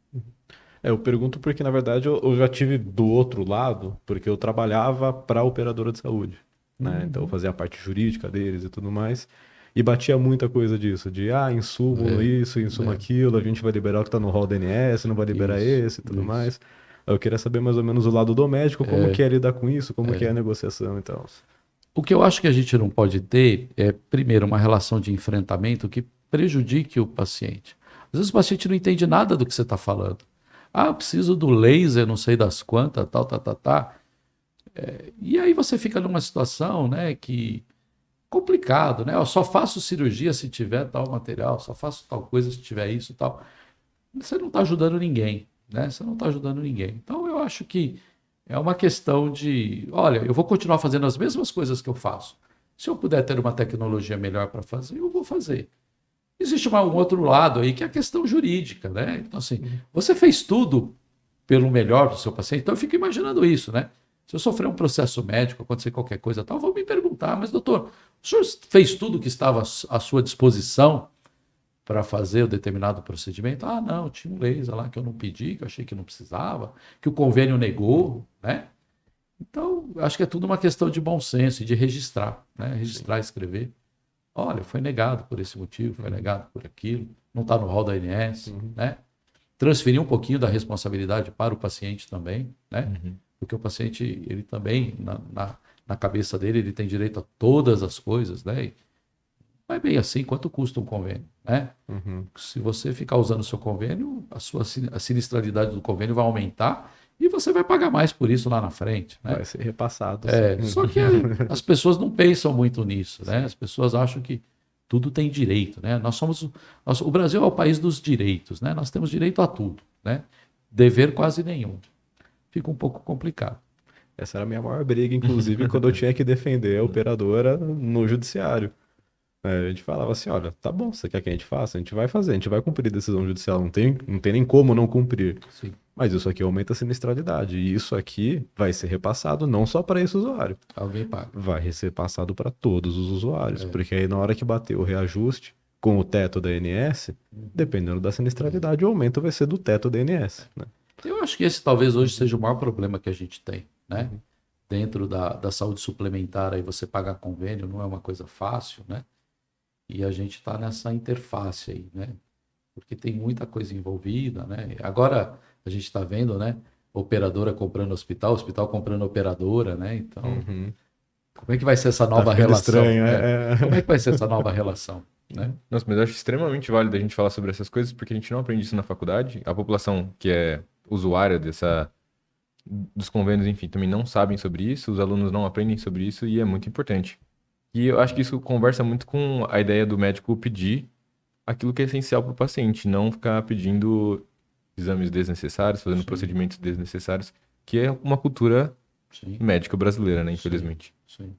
Eu pergunto porque, na verdade, eu já tive do outro lado, porque eu trabalhava para a operadora de saúde, né? Então eu fazia a parte jurídica deles e tudo mais, e batia muita coisa disso, de insumo isso, insumo aquilo, a gente vai liberar o que está no rol da ANS, não vai liberar esse e tudo mais. Eu queria saber mais ou menos o lado do médico, como que é lidar com isso, como que é a negociação e tal. O que eu acho que a gente não pode ter é, primeiro, uma relação de enfrentamento que prejudique o paciente. Às vezes o paciente não entende nada do que você está falando. Eu preciso do laser, não sei das quantas, tal. E aí você fica numa situação, né, que complicado, né? Eu só faço cirurgia se tiver tal material, só faço tal coisa se tiver isso e tal. Você não está ajudando ninguém, né? Você não está ajudando ninguém. Então eu acho que é uma questão de, olha, eu vou continuar fazendo as mesmas coisas que eu faço. Se eu puder ter uma tecnologia melhor para fazer, eu vou fazer. Existe um outro lado aí que é a questão jurídica, né? Então, assim, você fez tudo pelo melhor do seu paciente, então eu fico imaginando isso, né? Se eu sofrer um processo médico, acontecer qualquer coisa tal, vou me perguntar, mas doutor, o senhor fez tudo que estava à sua disposição para fazer o determinado procedimento? Não, tinha um laser lá que eu não pedi, que eu achei que não precisava, que o convênio negou, né? Então, acho que é tudo uma questão de bom senso e de registrar, né? Registrar, escrever. Olha, foi negado por esse motivo, foi negado por aquilo, não está no rol da ANS, né? Transferir um pouquinho da responsabilidade para o paciente também, né? Porque o paciente, ele também, na cabeça dele, ele tem direito a todas as coisas, né? E não é bem assim, quanto custa um convênio, né? Se você ficar usando o seu convênio, a sinistralidade do convênio vai aumentar e você vai pagar mais por isso lá na frente, né? Vai ser repassado. Só que as pessoas não pensam muito nisso, né? As pessoas acham que tudo tem direito, né? O Brasil é o país dos direitos, né? Nós temos direito a tudo, né? Dever quase nenhum. Fica um pouco complicado. Essa era a minha maior briga, inclusive, quando eu tinha que defender a operadora no judiciário. A gente falava assim, olha, tá bom, você quer que a gente faça? A gente vai fazer, a gente vai cumprir a decisão judicial, não tem nem como não cumprir. Sim. Mas isso aqui aumenta a sinistralidade, e isso aqui vai ser repassado não só para esse usuário. Alguém paga. Vai ser passado para todos os usuários, porque aí na hora que bater o reajuste com o teto da ANS, dependendo da sinistralidade, o aumento vai ser do teto da ANS, né? Eu acho que esse talvez hoje seja o maior problema que a gente tem, né? Dentro da saúde suplementar, aí você pagar convênio não é uma coisa fácil, né? E a gente está nessa interface aí, né? Porque tem muita coisa envolvida, né? Agora a gente está vendo, né? Operadora comprando hospital comprando operadora, né? Então, como é que vai ser essa nova relação? Estranho, Como é que vai ser essa nova relação, né? Nossa, mas eu acho extremamente válido a gente falar sobre essas coisas, porque a gente não aprende isso na faculdade. A população que é usuária dos convênios, enfim, também não sabem sobre isso, os alunos não aprendem sobre isso e é muito importante. E eu acho que isso conversa muito com a ideia do médico pedir aquilo que é essencial para o paciente, não ficar pedindo exames desnecessários, fazendo procedimentos desnecessários, que é uma cultura médica brasileira, né, infelizmente. Sim.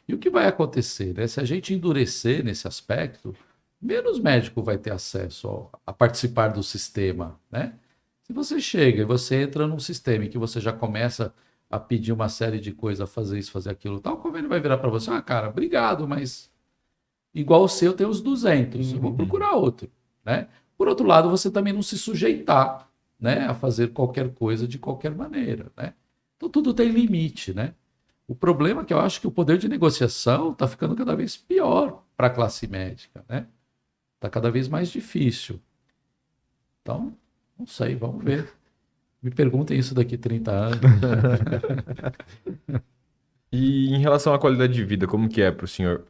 E o que vai acontecer, né? Se a gente endurecer nesse aspecto, menos médico vai ter acesso a participar do sistema, né? Se você chega e você entra num sistema em que você já começa a pedir uma série de coisas, a fazer isso, fazer aquilo, tal, o convênio vai virar para você, cara, obrigado, mas igual o seu tem os 200, eu vou procurar outro, né? Por outro lado, você também não se sujeitar, né, a fazer qualquer coisa de qualquer maneira, né? Então tudo tem limite, né? O problema é que eu acho que o poder de negociação está ficando cada vez pior para a classe médica, né? Está cada vez mais difícil. Então, não sei, vamos ver. Me perguntem isso daqui a 30 anos. E em relação à qualidade de vida, como que é para o senhor?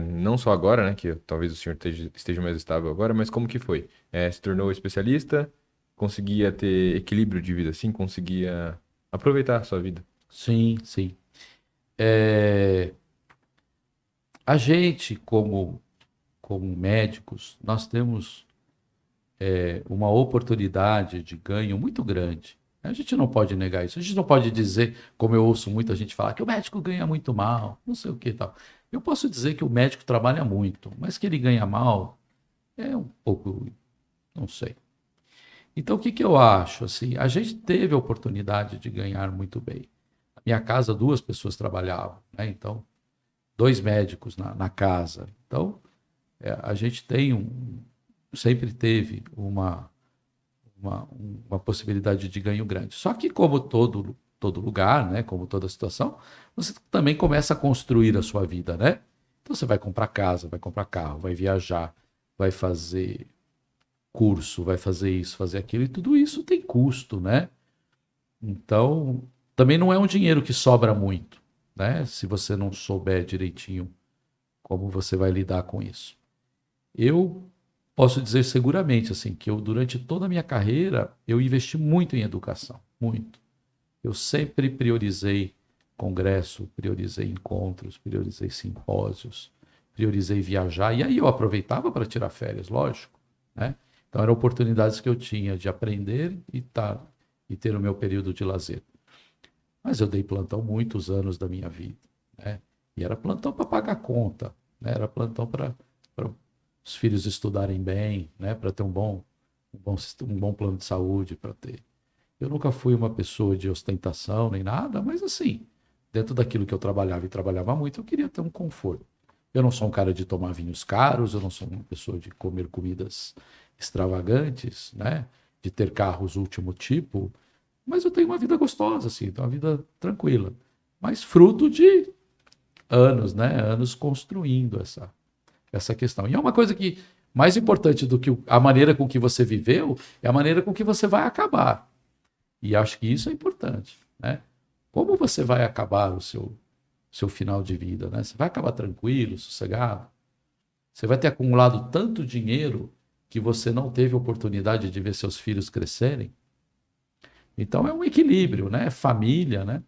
Não só agora, né, que talvez o senhor esteja mais estável agora, mas como que foi? Se tornou especialista? Conseguia ter equilíbrio de vida assim? Conseguia aproveitar a sua vida. Sim, sim. A gente, como médicos, nós temos uma oportunidade de ganho muito grande. A gente não pode negar isso. A gente não pode dizer, como eu ouço muita gente falar, que o médico ganha muito mal, não sei o que e tal. Eu posso dizer que o médico trabalha muito, mas que ele ganha mal é um pouco, não sei. Então, o que que eu acho? Assim, a gente teve a oportunidade de ganhar muito bem. Na minha casa, 2 pessoas trabalhavam, né? Então, 2 médicos na casa. Então, a gente sempre teve uma possibilidade de ganho grande. Só que, como todo lugar, né? Como toda situação, você também começa a construir a sua vida, né? Então, você vai comprar casa, vai comprar carro, vai viajar, vai fazer curso, vai fazer isso, fazer aquilo, e tudo isso tem custo, né? Então, também não é um dinheiro que sobra muito, né? Se você não souber direitinho como você vai lidar com isso. Eu posso dizer seguramente assim que eu durante toda a minha carreira eu investi muito em educação, muito. Eu sempre priorizei congresso, priorizei encontros, priorizei simpósios, priorizei viajar e aí eu aproveitava para tirar férias, lógico, né? Então eram oportunidades que eu tinha de aprender e ter o meu período de lazer. Mas eu dei plantão muitos anos da minha vida, né? E era plantão para pagar conta, né? Era plantão para os filhos estudarem bem, né? Para ter um bom plano de saúde, para ter. Eu nunca fui uma pessoa de ostentação nem nada, mas assim, dentro daquilo que eu trabalhava e trabalhava muito, eu queria ter um conforto. Eu não sou um cara de tomar vinhos caros, eu não sou uma pessoa de comer comidas extravagantes, né? De ter carros último tipo, mas eu tenho uma vida gostosa, assim, tenho uma vida tranquila, mas fruto de anos, né? Anos construindo essa questão. E é uma coisa que mais importante do que a maneira com que você viveu é a maneira com que você vai acabar. E acho que isso é importante, né? Como você vai acabar o seu final de vida, né? Você vai acabar tranquilo, sossegado? Você vai ter acumulado tanto dinheiro que você não teve oportunidade de ver seus filhos crescerem? Então é um equilíbrio, né? Família, né?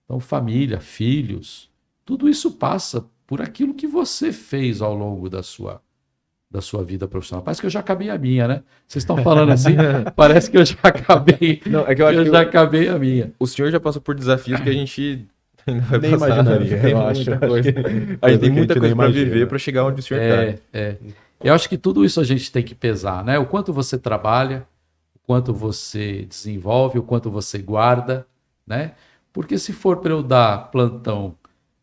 Então família, filhos, tudo isso passa por aquilo que você fez ao longo da sua vida profissional. Parece que eu já acabei a minha, né? Vocês estão falando assim, parece que eu já acabei. Não, é que eu acho que já acabei a minha. o senhor já passou por desafios que a gente ainda vai Nem passar. imaginaria, Tem eu muita acho. coisa. Acho que A gente tem que muita coisa nem para imagina. viver para chegar onde o senhor está. Eu acho que tudo isso a gente tem que pesar, né? O quanto você trabalha, o quanto você desenvolve, o quanto você guarda, né? Porque se for para eu dar plantão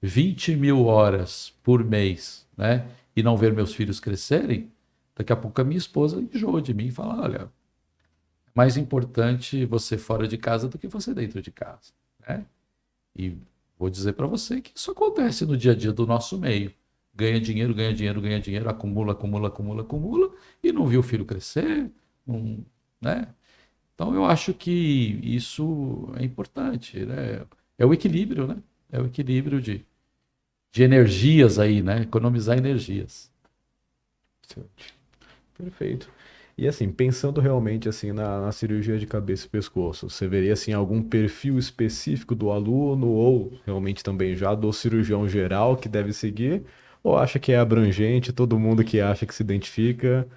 20.000 horas por mês, né? E não ver meus filhos crescerem, daqui a pouco a minha esposa enjoa de mim e fala, olha, é mais importante você fora de casa do que você dentro de casa, né? E vou dizer para você que isso acontece no dia a dia do nosso meio. Ganha dinheiro, ganha dinheiro, ganha dinheiro, acumula, acumula, acumula, acumula, e não viu o filho crescer, não, né? Então eu acho que isso é importante, né? É o equilíbrio, né? É o equilíbrio de energias aí, né? Economizar energias. Perfeito. E assim, pensando realmente assim na cirurgia de cabeça e pescoço, você veria assim algum perfil específico do aluno ou realmente também já do cirurgião geral que deve seguir? Ou acha que é abrangente, todo mundo que acha que se identifica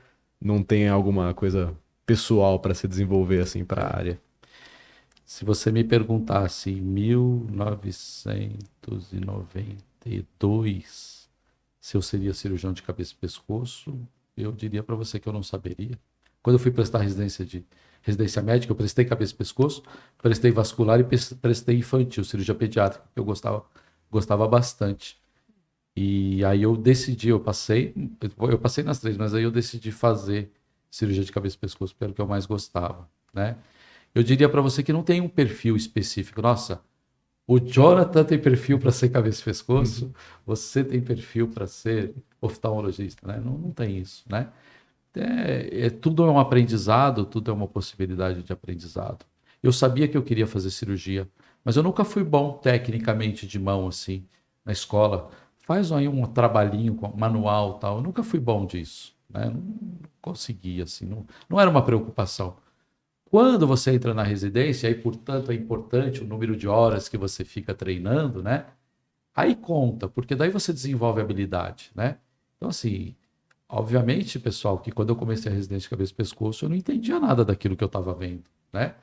não tem alguma coisa pessoal para se desenvolver assim para a área? Se você me perguntasse em 1992 se eu seria cirurgião de cabeça e pescoço, eu diria para você que eu não saberia. Quando eu fui prestar residência médica, eu prestei cabeça e pescoço, prestei vascular e prestei infantil, cirurgia pediátrica, que eu gostava bastante. E aí eu decidi, eu passei nas 3, mas aí eu decidi fazer cirurgia de cabeça e pescoço pelo que eu mais gostava, né? Eu diria para você que não tem um perfil específico. Nossa, o Jonathan tem perfil para ser cabeça e pescoço, você tem perfil para ser oftalmologista, né? Não tem isso, né? Tudo é um aprendizado, tudo é uma possibilidade de aprendizado. Eu sabia que eu queria fazer cirurgia, mas eu nunca fui bom tecnicamente de mão, assim, na escola. Faz aí um trabalhinho com manual tal. Eu nunca fui bom disso, né? Não conseguia, assim, não era uma preocupação. Quando você entra na residência, aí, portanto, é importante o número de horas que você fica treinando, né? Aí conta, porque daí você desenvolve habilidade, né? Então, assim, obviamente, pessoal, que quando eu comecei a residência de cabeça e pescoço, eu não entendia nada daquilo que eu estava vendo, né?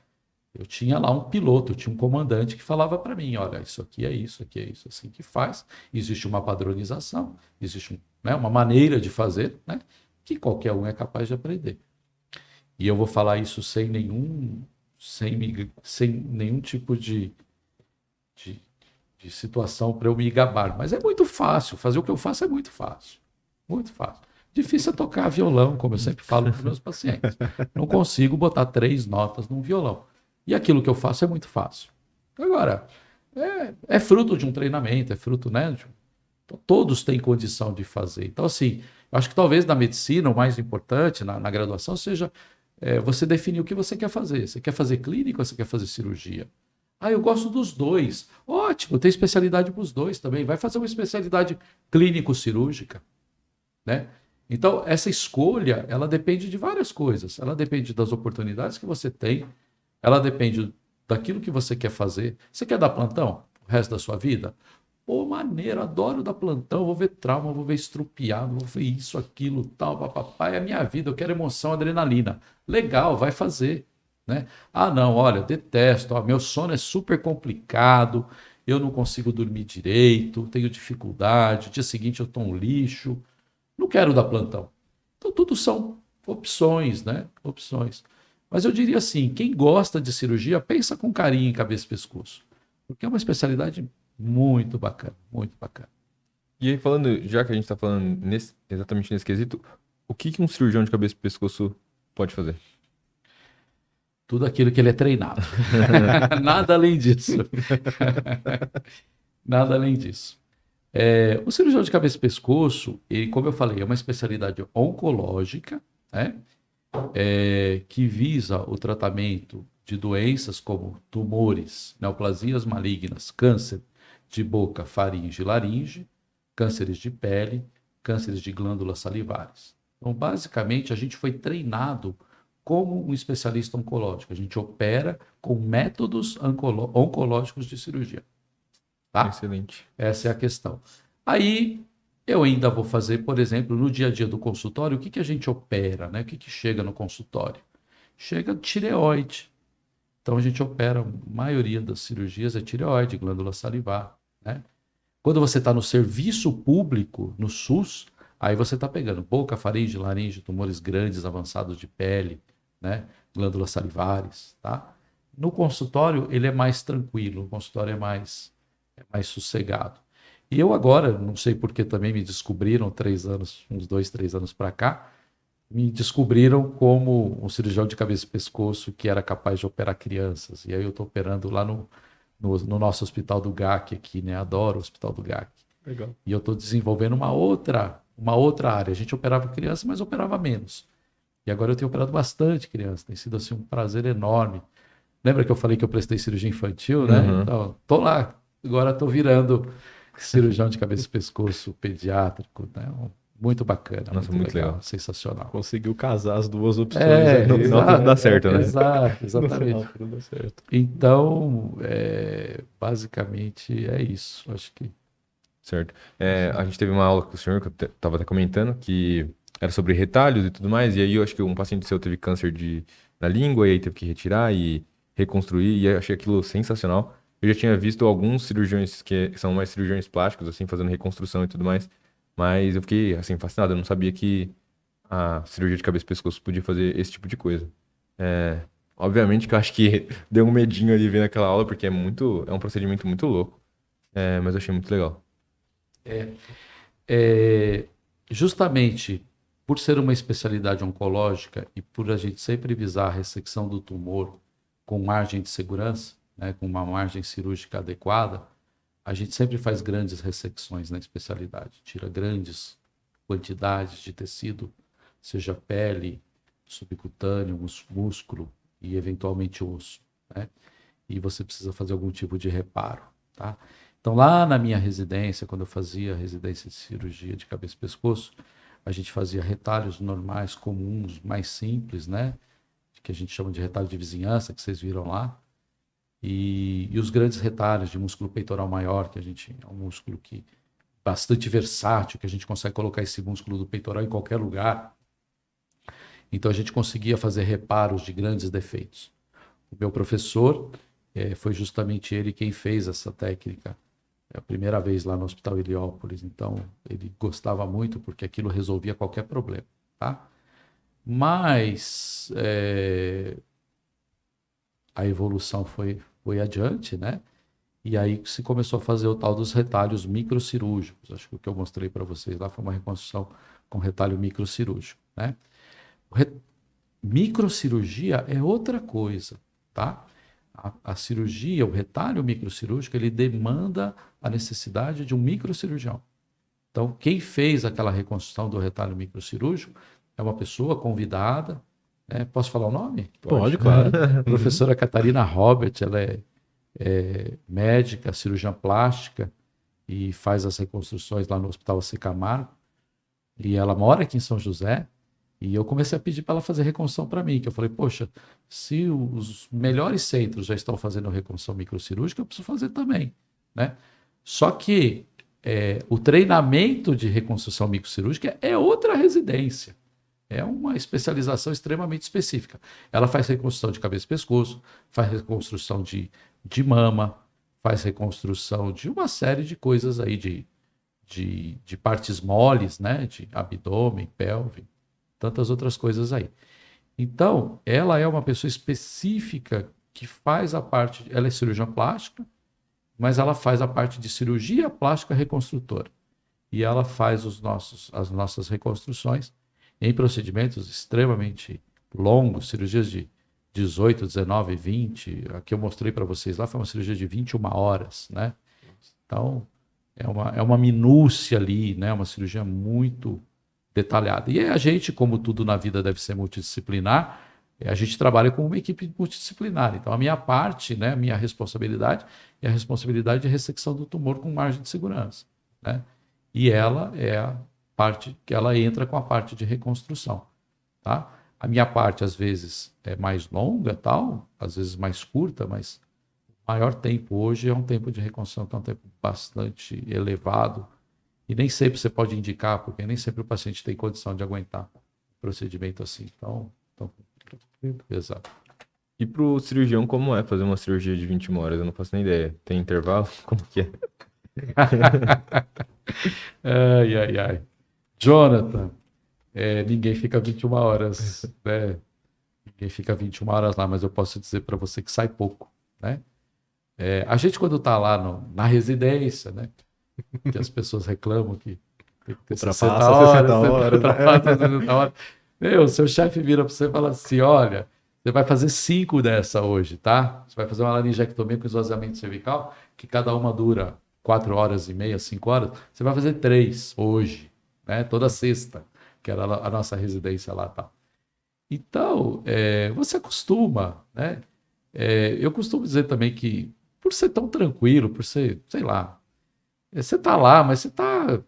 Eu tinha lá um piloto, eu tinha um comandante que falava para mim, olha, isso aqui é isso, aqui é isso, assim que faz. Existe uma padronização, existe né, uma maneira de fazer, né? Que qualquer um é capaz de aprender. E eu vou falar isso sem nenhum tipo de situação para eu me gabar. Mas é muito fácil, fazer o que eu faço é muito fácil. Muito fácil. Difícil é tocar violão, como eu sempre falo para os meus pacientes. Não consigo botar 3 notas num violão. E aquilo que eu faço é muito fácil. Agora, é fruto de um treinamento, é fruto, né? Todos têm condição de fazer. Então, assim, eu acho que talvez na medicina o mais importante, na graduação, seja você definir o que você quer fazer. Você quer fazer clínica ou você quer fazer cirurgia? Ah, eu gosto dos dois. Ótimo, tem especialidade para os dois também. Vai fazer uma especialidade clínico-cirúrgica, né? Então, essa escolha, ela depende de várias coisas. Ela depende das oportunidades que você tem, ela depende daquilo que você quer fazer. Você quer dar plantão o resto da sua vida? Pô, maneiro, adoro dar plantão, vou ver trauma, vou ver estrupiado, vou ver isso, aquilo, tal, papapá, é a minha vida, eu quero emoção, adrenalina. Legal, vai fazer, né? Ah, não, olha, detesto, ó, meu sono é super complicado, eu não consigo dormir direito, tenho dificuldade, o dia seguinte eu tô um lixo, não quero dar plantão. Então, tudo são opções, né? Opções. Mas eu diria assim, quem gosta de cirurgia, pensa com carinho em cabeça e pescoço, porque é uma especialidade muito bacana, muito bacana. E aí, falando, já que a gente está falando exatamente nesse quesito, o que um cirurgião de cabeça e pescoço pode fazer? Tudo aquilo que ele é treinado. Nada além disso. Nada além disso. O cirurgião de cabeça e pescoço, ele, como eu falei, é uma especialidade oncológica, né? Que visa o tratamento de doenças como tumores, neoplasias malignas, câncer de boca, faringe e laringe, cânceres de pele, cânceres de glândulas salivares. Então, basicamente, a gente foi treinado como um especialista oncológico. A gente opera com métodos oncológicos de cirurgia. Tá? Excelente. Essa é a questão. Aí, eu ainda vou fazer, por exemplo, no dia a dia do consultório, o que a gente opera, né? O que chega no consultório? Chega tireoide. Então, a gente opera, a maioria das cirurgias é tireoide, glândula salivar, né? Quando você está no serviço público, no SUS, aí você está pegando boca, faringe, laringe, tumores grandes, avançados de pele, né? Glândulas salivares, tá? No consultório, ele é mais tranquilo, o consultório é mais sossegado. E eu agora, não sei porque também me descobriram 3 anos, uns 2, 3 anos para cá, me descobriram como um cirurgião de cabeça e pescoço que era capaz de operar crianças. E aí eu estou operando lá no nosso hospital do GAC aqui, né? Adoro o hospital do GAC. Legal. E eu estou desenvolvendo uma outra área. A gente operava criança, mas operava menos. E agora eu tenho operado bastante criança. Tem sido assim um prazer enorme. Lembra que eu falei que eu prestei cirurgia infantil, né? Uhum. Então, tô lá. Agora estou virando cirurgião de cabeça e pescoço pediátrico, né? Muito bacana. Nossa, muito legal. Sensacional. Conseguiu casar as duas opções. Aí. No final tudo dá certo, né? Exato, No exatamente. final tudo dá certo. Então, basicamente é isso. Acho que Certo. A gente teve uma aula com o senhor, que eu estava até comentando, que era sobre retalhos e tudo mais, e aí eu acho que um paciente seu teve câncer na língua, e aí teve que retirar e reconstruir, e eu achei aquilo sensacional. Eu já tinha visto alguns cirurgiões que são mais cirurgiões plásticos, assim, fazendo reconstrução e tudo mais, mas eu fiquei, assim, fascinado. Eu não sabia que a cirurgia de cabeça e pescoço podia fazer esse tipo de coisa. Obviamente que eu acho que deu um medinho ali vendo aquela aula, porque é um procedimento muito louco, mas eu achei muito legal. Justamente por ser uma especialidade oncológica e por a gente sempre visar a ressecção do tumor com margem de segurança, né, com uma margem cirúrgica adequada, a gente sempre faz grandes ressecções na especialidade, tira grandes quantidades de tecido, seja pele, subcutâneo, músculo e eventualmente osso, né? E você precisa fazer algum tipo de reparo, tá? Então, lá na minha residência, quando eu fazia residência de cirurgia de cabeça e pescoço, a gente fazia retalhos normais, comuns, mais simples, né? que a gente chama de retalho de vizinhança, que vocês viram lá, e os grandes retalhos de músculo peitoral maior, que é um músculo que bastante versátil, que a gente consegue colocar esse músculo do peitoral em qualquer lugar. Então a gente conseguia fazer reparos de grandes defeitos. O meu professor, foi justamente ele quem fez essa técnica. É a primeira vez lá no Hospital Heliópolis, então ele gostava muito porque aquilo resolvia qualquer problema, tá? Mas a evolução foi adiante, né? E aí se começou a fazer o tal dos retalhos microcirúrgicos. Acho que o que eu mostrei para vocês lá foi uma reconstrução com retalho microcirúrgico, né? Microcirurgia é outra coisa, tá? A cirurgia, o retalho microcirúrgico, ele demanda a necessidade de um microcirurgião. Então, quem fez aquela reconstrução do retalho microcirúrgico é uma pessoa convidada. Posso falar o nome? Pode, claro. Professora Catarina Robert, ela é médica, cirurgiã plástica e faz as reconstruções lá no Hospital C. Camargo. E ela mora aqui em São José. E eu comecei a pedir para ela fazer reconstrução para mim, que eu falei, poxa, se os melhores centros já estão fazendo reconstrução microcirúrgica, eu preciso fazer também, né? Só que o treinamento de reconstrução microcirúrgica é outra residência, é uma especialização extremamente específica. Ela faz reconstrução de cabeça e pescoço, faz reconstrução de mama, faz reconstrução de uma série de coisas aí, de partes moles, né? De abdômen, pelve, tantas outras coisas aí. Então, ela é uma pessoa específica que faz a parte... Ela é cirurgiã plástica, mas ela faz a parte de cirurgia plástica reconstrutora. E ela faz as nossas reconstruções em procedimentos extremamente longos, cirurgias de 18, 19, 20. A que eu mostrei para vocês lá foi uma cirurgia de 21 horas, né? Então, é uma minúcia ali, né? Uma cirurgia muito detalhada. E a gente, como tudo na vida deve ser multidisciplinar, a gente trabalha com uma equipe multidisciplinar. Então, a minha parte, né, a minha responsabilidade é a responsabilidade de ressecção do tumor com margem de segurança, né? E ela é a parte que ela entra com a parte de reconstrução, tá? A minha parte, às vezes, é mais longa, tal, às vezes mais curta, mas o maior tempo hoje é um tempo de reconstrução, que é um tempo bastante elevado. E nem sempre você pode indicar, porque nem sempre o paciente tem condição de aguentar um procedimento assim. Então exato. E para o cirurgião, como é fazer uma cirurgia de 21 horas? Eu não faço nem ideia. Tem intervalo? Como que é? Ai. Jonathan, ninguém fica 21 horas, né? Ninguém fica 21 horas lá, mas eu posso dizer para você que sai pouco, né? A gente, quando está lá na residência, né? Que as pessoas reclamam que tem que ter 60 horas. Ultrapassa 60 horas. O seu chefe vira para você e fala assim, olha, você vai fazer 5 dessa hoje, tá? Você vai fazer uma laringectomia com esvaziamento cervical, que cada uma dura 4 horas e meia, 5 horas. Você vai fazer 3 hoje, né? Toda sexta, que era a nossa residência lá, tá? Então, você acostuma, né? Eu costumo dizer também que, por ser tão tranquilo, por ser, sei lá, você está lá, mas você está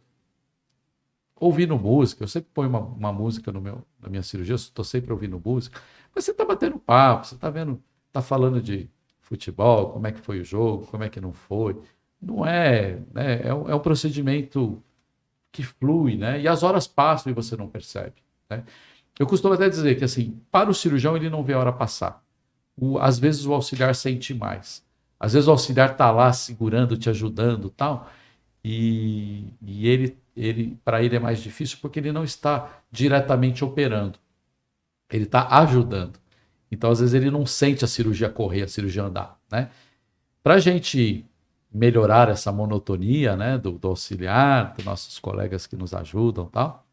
ouvindo música. Eu sempre ponho uma música na minha cirurgia, eu estou sempre ouvindo música. Mas você está batendo papo, você está falando de futebol, como é que foi o jogo, como é que não foi. Não é, né? É um procedimento que flui, né? E as horas passam e você não percebe, né? Eu costumo até dizer que, assim, para o cirurgião ele não vê a hora passar. Às vezes o auxiliar sente mais. Às vezes o auxiliar está lá segurando, te ajudando e tal. E para ele é mais difícil porque ele não está diretamente operando, ele está ajudando. Então, às vezes, ele não sente a cirurgia correr, a cirurgia andar, né? Para a gente melhorar essa monotonia, né, do auxiliar, dos nossos colegas que nos ajudam e tal,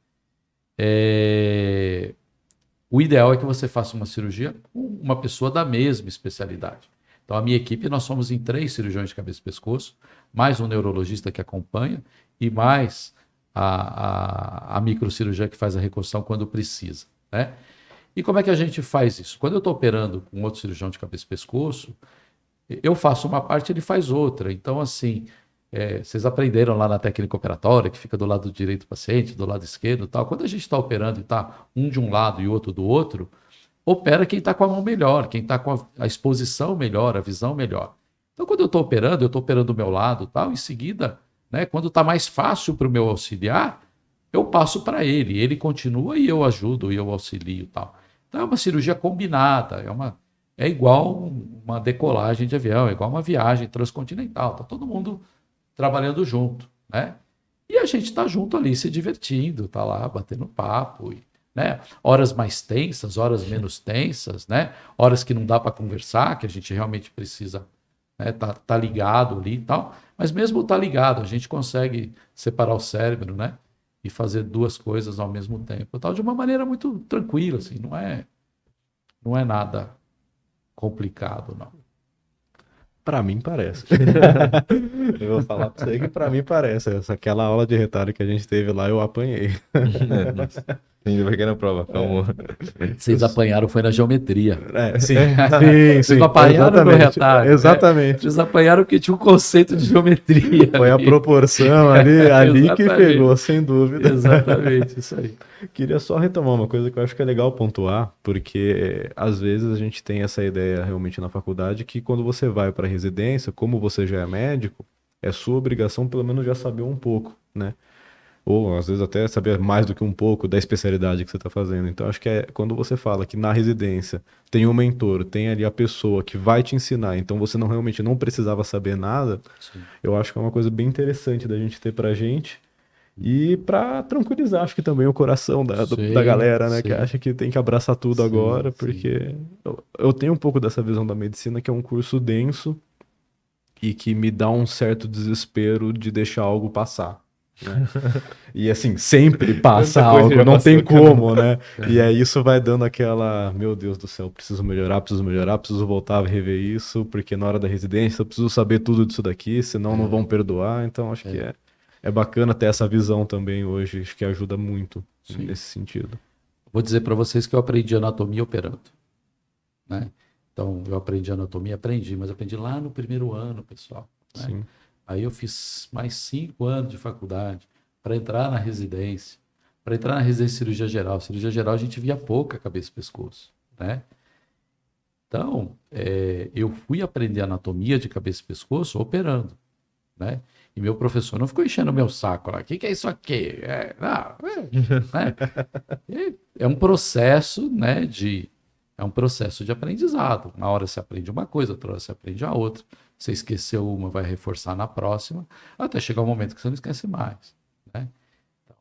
o ideal é que você faça uma cirurgia com uma pessoa da mesma especialidade. Então, a minha equipe, nós somos em 3 cirurgiões de cabeça e pescoço, mais um neurologista que acompanha e mais a microcirurgia que faz a reconstrução quando precisa, né? E como é que a gente faz isso? Quando eu estou operando com outro cirurgião de cabeça e pescoço, eu faço uma parte, ele faz outra. Então, assim, vocês aprenderam lá na técnica operatória, que fica do lado direito do paciente, do lado esquerdo e tal. Quando a gente está operando e está um de um lado e outro do outro, opera quem está com a mão melhor, quem está com a exposição melhor, a visão melhor. Então, quando eu estou operando do meu lado, tal, em seguida, né, quando está mais fácil para o meu auxiliar, eu passo para ele, ele continua e eu ajudo, e eu auxilio, tal. Então, é uma cirurgia combinada, é igual uma decolagem de avião, é igual uma viagem transcontinental, está todo mundo trabalhando junto, né? E a gente está junto ali, se divertindo, está lá batendo papo, né? Horas mais tensas, horas menos tensas, né? Horas que não dá para conversar, que a gente realmente precisa, né, tá ligado ali e tal. Mas mesmo tá ligado, a gente consegue separar o cérebro, né? E fazer duas coisas ao mesmo tempo, tal, de uma maneira muito tranquila, assim, não é nada complicado, não. Pra mim parece. Eu vou falar pra você que pra mim parece. Aquela aula de retalho que a gente teve lá, eu apanhei. Nossa. Ainda vai na prova, calma. Vocês apanharam, foi na geometria. Sim, Vocês não apanharam no retalho. Exatamente. Né? Vocês apanharam porque tinha um conceito de geometria. Foi a proporção ali que pegou, sem dúvida. Exatamente, isso aí. Queria só retomar uma coisa que eu acho que é legal pontuar, porque às vezes a gente tem essa ideia realmente na faculdade que quando você vai para residência, como você já é médico, é sua obrigação pelo menos já saber um pouco, né? Ou às vezes até saber mais do que um pouco da especialidade que você está fazendo. Então acho que é quando você fala que na residência tem um mentor, tem ali a pessoa que vai te ensinar, então você realmente não precisava saber nada. Sim. Eu acho que é uma coisa bem interessante da gente ter pra gente e para tranquilizar, acho que também o coração da galera, né? Sim. Que acha que tem que abraçar tudo agora, porque eu tenho um pouco dessa visão da medicina, que é um curso denso e que me dá um certo desespero de deixar algo passar. Né? E assim, sempre passa algo, não tem como, né? E aí isso vai dando aquela, meu Deus do céu, preciso melhorar, preciso voltar a rever isso, porque na hora da residência eu preciso saber tudo disso daqui, senão não vão perdoar. Então acho que é bacana ter essa visão também hoje, acho que ajuda muito nesse sentido. Vou dizer para vocês que eu aprendi anatomia operando, né? Então eu aprendi anatomia, mas aprendi lá no primeiro ano, pessoal, né? Sim. Aí eu fiz mais 5 anos de faculdade para entrar na residência. Para entrar na residência de cirurgia geral. Cirurgia geral a gente via pouca cabeça e pescoço, né? Então, eu fui aprender anatomia de cabeça e pescoço operando, né? E meu professor não ficou enchendo o meu saco lá. O que é isso aqui? É um processo, né, é um processo de aprendizado. Uma hora você aprende uma coisa, outra hora você aprende a outra. Você esqueceu uma, vai reforçar na próxima, até chegar o momento que você não esquece mais, né? Então,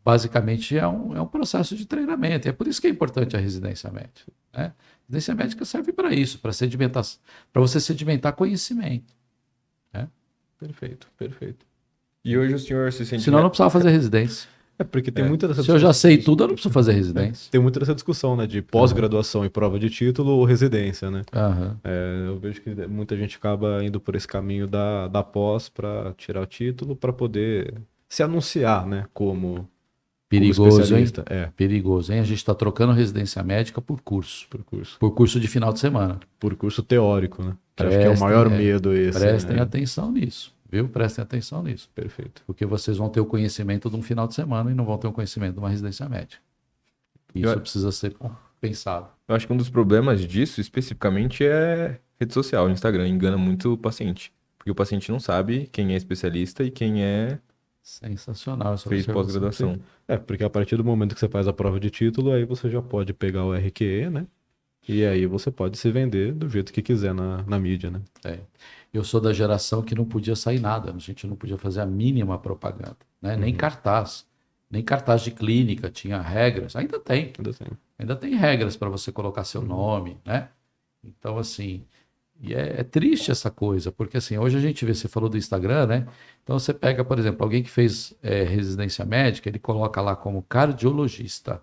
basicamente é um processo de treinamento. E é por isso que é importante a residência médica, né? A residência médica serve para isso, para você sedimentar conhecimento, né? Perfeito. E hoje o senhor se sente... Senão não precisava fazer residência. É porque tem muita dessa discussão. Se eu já sei tudo, eu não preciso fazer residência. Tem muita dessa discussão, né? De pós-graduação e prova de título ou residência, né? Uhum. Eu vejo que muita gente acaba indo por esse caminho da pós para tirar o título, para poder se anunciar, né? Como especialista. Perigoso, hein? A gente está trocando residência médica por curso. Por curso de final de semana. Por curso teórico, né? Acho que é o maior medo esse. Prestem atenção nisso. Viu? Prestem atenção nisso. Perfeito. Porque vocês vão ter o conhecimento de um final de semana e não vão ter o conhecimento de uma residência médica. Isso precisa ser pensado. Eu acho que um dos problemas disso, especificamente, é rede social. O Instagram engana muito o paciente. Porque o paciente não sabe quem é especialista e quem é... Sensacional. Fez pós-graduação. Porque a partir do momento que você faz a prova de título, aí você já pode pegar o RQE, né? E aí você pode se vender do jeito que quiser na mídia, né? Eu sou da geração que não podia sair nada, a gente não podia fazer a mínima propaganda, né? Nem cartaz de clínica, tinha regras, ainda tem regras para você colocar seu nome, né? Então, assim, e é triste essa coisa, porque assim, hoje a gente vê, você falou do Instagram, né? Então você pega, por exemplo, alguém que fez residência médica, ele coloca lá como cardiologista.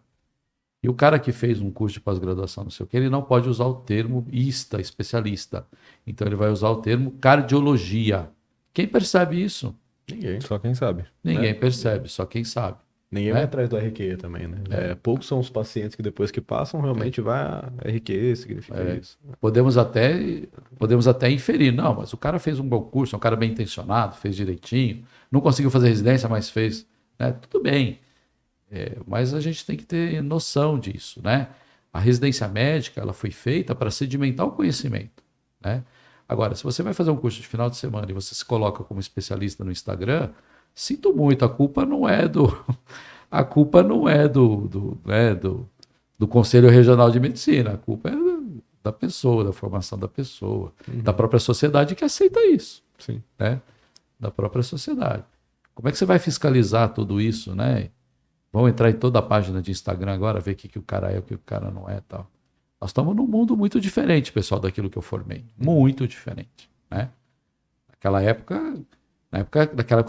E o cara que fez um curso de pós-graduação, não sei o que, ele não pode usar o termo especialista. Então ele vai usar o termo cardiologia. Quem percebe isso? Ninguém. Só quem sabe. Ninguém percebe, só quem sabe. Ninguém vai atrás do RQE também, né? Poucos são os pacientes que depois que passam, realmente vai a RQE, significa isso. Podemos até inferir, não, mas o cara fez um bom curso, é um cara bem intencionado, fez direitinho, não conseguiu fazer residência, mas fez, né? Tudo bem. Mas a gente tem que ter noção disso, né? A residência médica, ela foi feita para sedimentar o conhecimento, né? Agora, se você vai fazer um curso de final de semana e você se coloca como especialista no Instagram, sinto muito, a culpa não é a culpa não é do Conselho Regional de Medicina, a culpa é da pessoa, da formação da pessoa, da própria sociedade que aceita isso, Sim. né? Da própria sociedade. Como é que você vai fiscalizar tudo isso, né? Vão entrar em toda a página de Instagram agora, ver o que o cara é, o que o cara não é e tal. Nós estamos num mundo muito diferente, pessoal, daquilo que eu formei. Muito diferente, né? Naquela época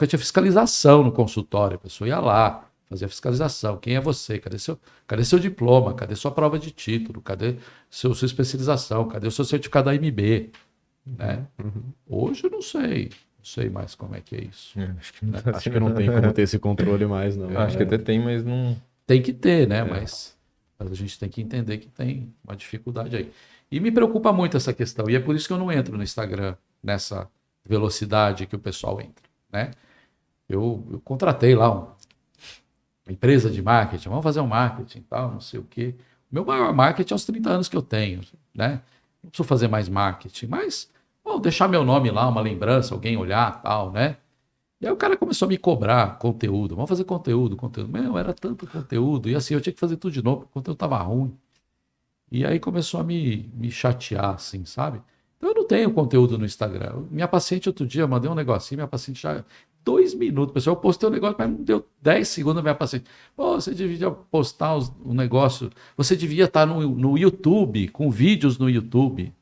tinha fiscalização no consultório, a pessoa ia lá, fazia fiscalização. Quem é você? Cadê seu diploma? Cadê sua prova de título? Cadê sua especialização? Cadê o seu certificado da AMB? Né? Hoje eu não sei mais como é que é isso. Acho que não tem como ter esse controle mais, não. Acho que até tem, mas não... Tem que ter, né? Mas a gente tem que entender que tem uma dificuldade aí. E me preocupa muito essa questão. E é por isso que eu não entro no Instagram nessa velocidade que o pessoal entra, né? Eu contratei lá uma empresa de marketing. Vamos fazer um marketing e tal, não sei o quê. O meu maior marketing é os 30 anos que eu tenho, né? Não preciso fazer mais marketing, mas vou deixar meu nome lá, uma lembrança, alguém olhar tal, né? E aí o cara começou a me cobrar conteúdo. Vamos fazer conteúdo. Meu, era tanto conteúdo. E assim, eu tinha que fazer tudo de novo, porque o conteúdo estava ruim. E aí começou a me chatear, assim, sabe? Então eu não tenho conteúdo no Instagram. Minha paciente outro dia, mandei um negocinho, minha paciente já... 2 minutos, pessoal, eu postei um negócio, mas não deu 10 segundos a minha paciente. Pô, você devia postar um negócio, você devia estar no YouTube, com vídeos no YouTube,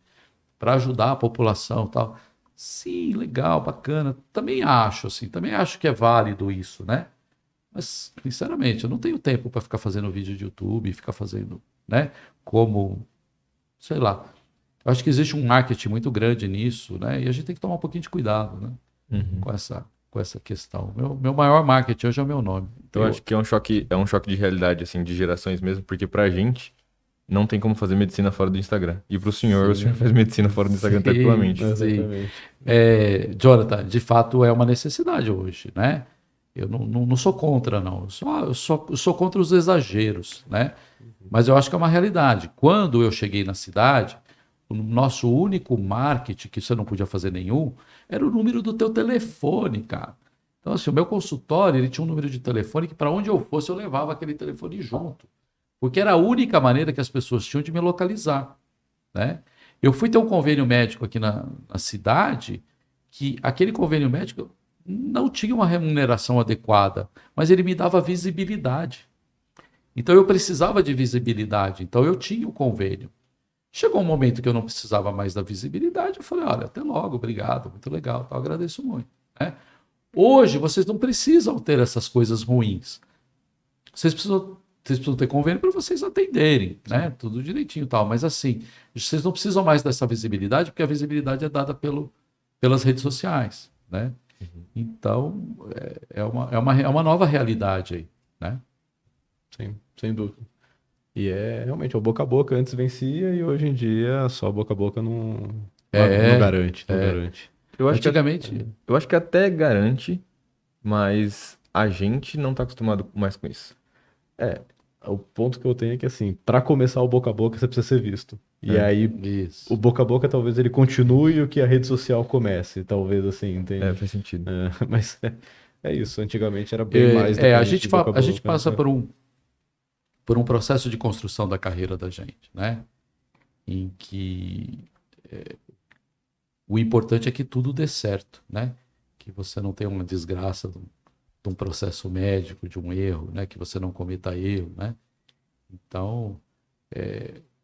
para ajudar a população e tal. Sim, legal, bacana. Também acho que é válido isso, né? Mas, sinceramente, eu não tenho tempo para ficar fazendo vídeo de YouTube, ficar fazendo, né? Como, sei lá. Eu acho que existe um marketing muito grande nisso, né? E a gente tem que tomar um pouquinho de cuidado, né? Com essa questão. Meu maior marketing hoje é o meu nome. Eu acho que é um choque de realidade, assim, de gerações mesmo, porque pra gente não tem como fazer medicina fora do Instagram. E pro senhor, o senhor faz medicina fora do Instagram tranquilamente. Exatamente. Jonathan, de fato é uma necessidade hoje, né? Eu não sou contra, não. Eu sou contra os exageros, né? Mas eu acho que é uma realidade. Quando eu cheguei na cidade, o nosso único marketing, que você não podia fazer nenhum, era o número do teu telefone, cara. Então, assim, o meu consultório, ele tinha um número de telefone que para onde eu fosse, eu levava aquele telefone junto. Porque era a única maneira que as pessoas tinham de me localizar, né? Eu fui ter um convênio médico aqui na cidade, que aquele convênio médico não tinha uma remuneração adequada, mas ele me dava visibilidade. Então, eu precisava de visibilidade, então eu tinha o convênio. Chegou um momento que eu não precisava mais da visibilidade, eu falei, olha, até logo, obrigado, muito legal, eu agradeço muito, né? Hoje, vocês não precisam ter essas coisas ruins. Vocês precisam ter convênio para vocês atenderem, né? Tudo direitinho e tal. Mas assim, vocês não precisam mais dessa visibilidade, porque a visibilidade é dada pelas redes sociais, né? Então, é uma nova realidade aí, né? Sim, sem dúvida. E realmente, o boca a boca antes vencia e hoje em dia só boca a boca não garante, não garante. Eu acho que até garante, mas a gente não tá acostumado mais com isso. O ponto que eu tenho é que, assim, para começar o boca a boca, você precisa ser visto. E aí, Isso. o boca a boca talvez ele continue o que a rede social comece, talvez, assim, entende? Faz sentido. Mas é isso, antigamente era bem mais dependente de boca a gente boca, passa né? por um processo de construção da carreira da gente, né? Em que o importante é que tudo dê certo, né? Que você não tenha uma desgraça de um processo médico, de um erro, né? Que você não cometa erro, né? Então,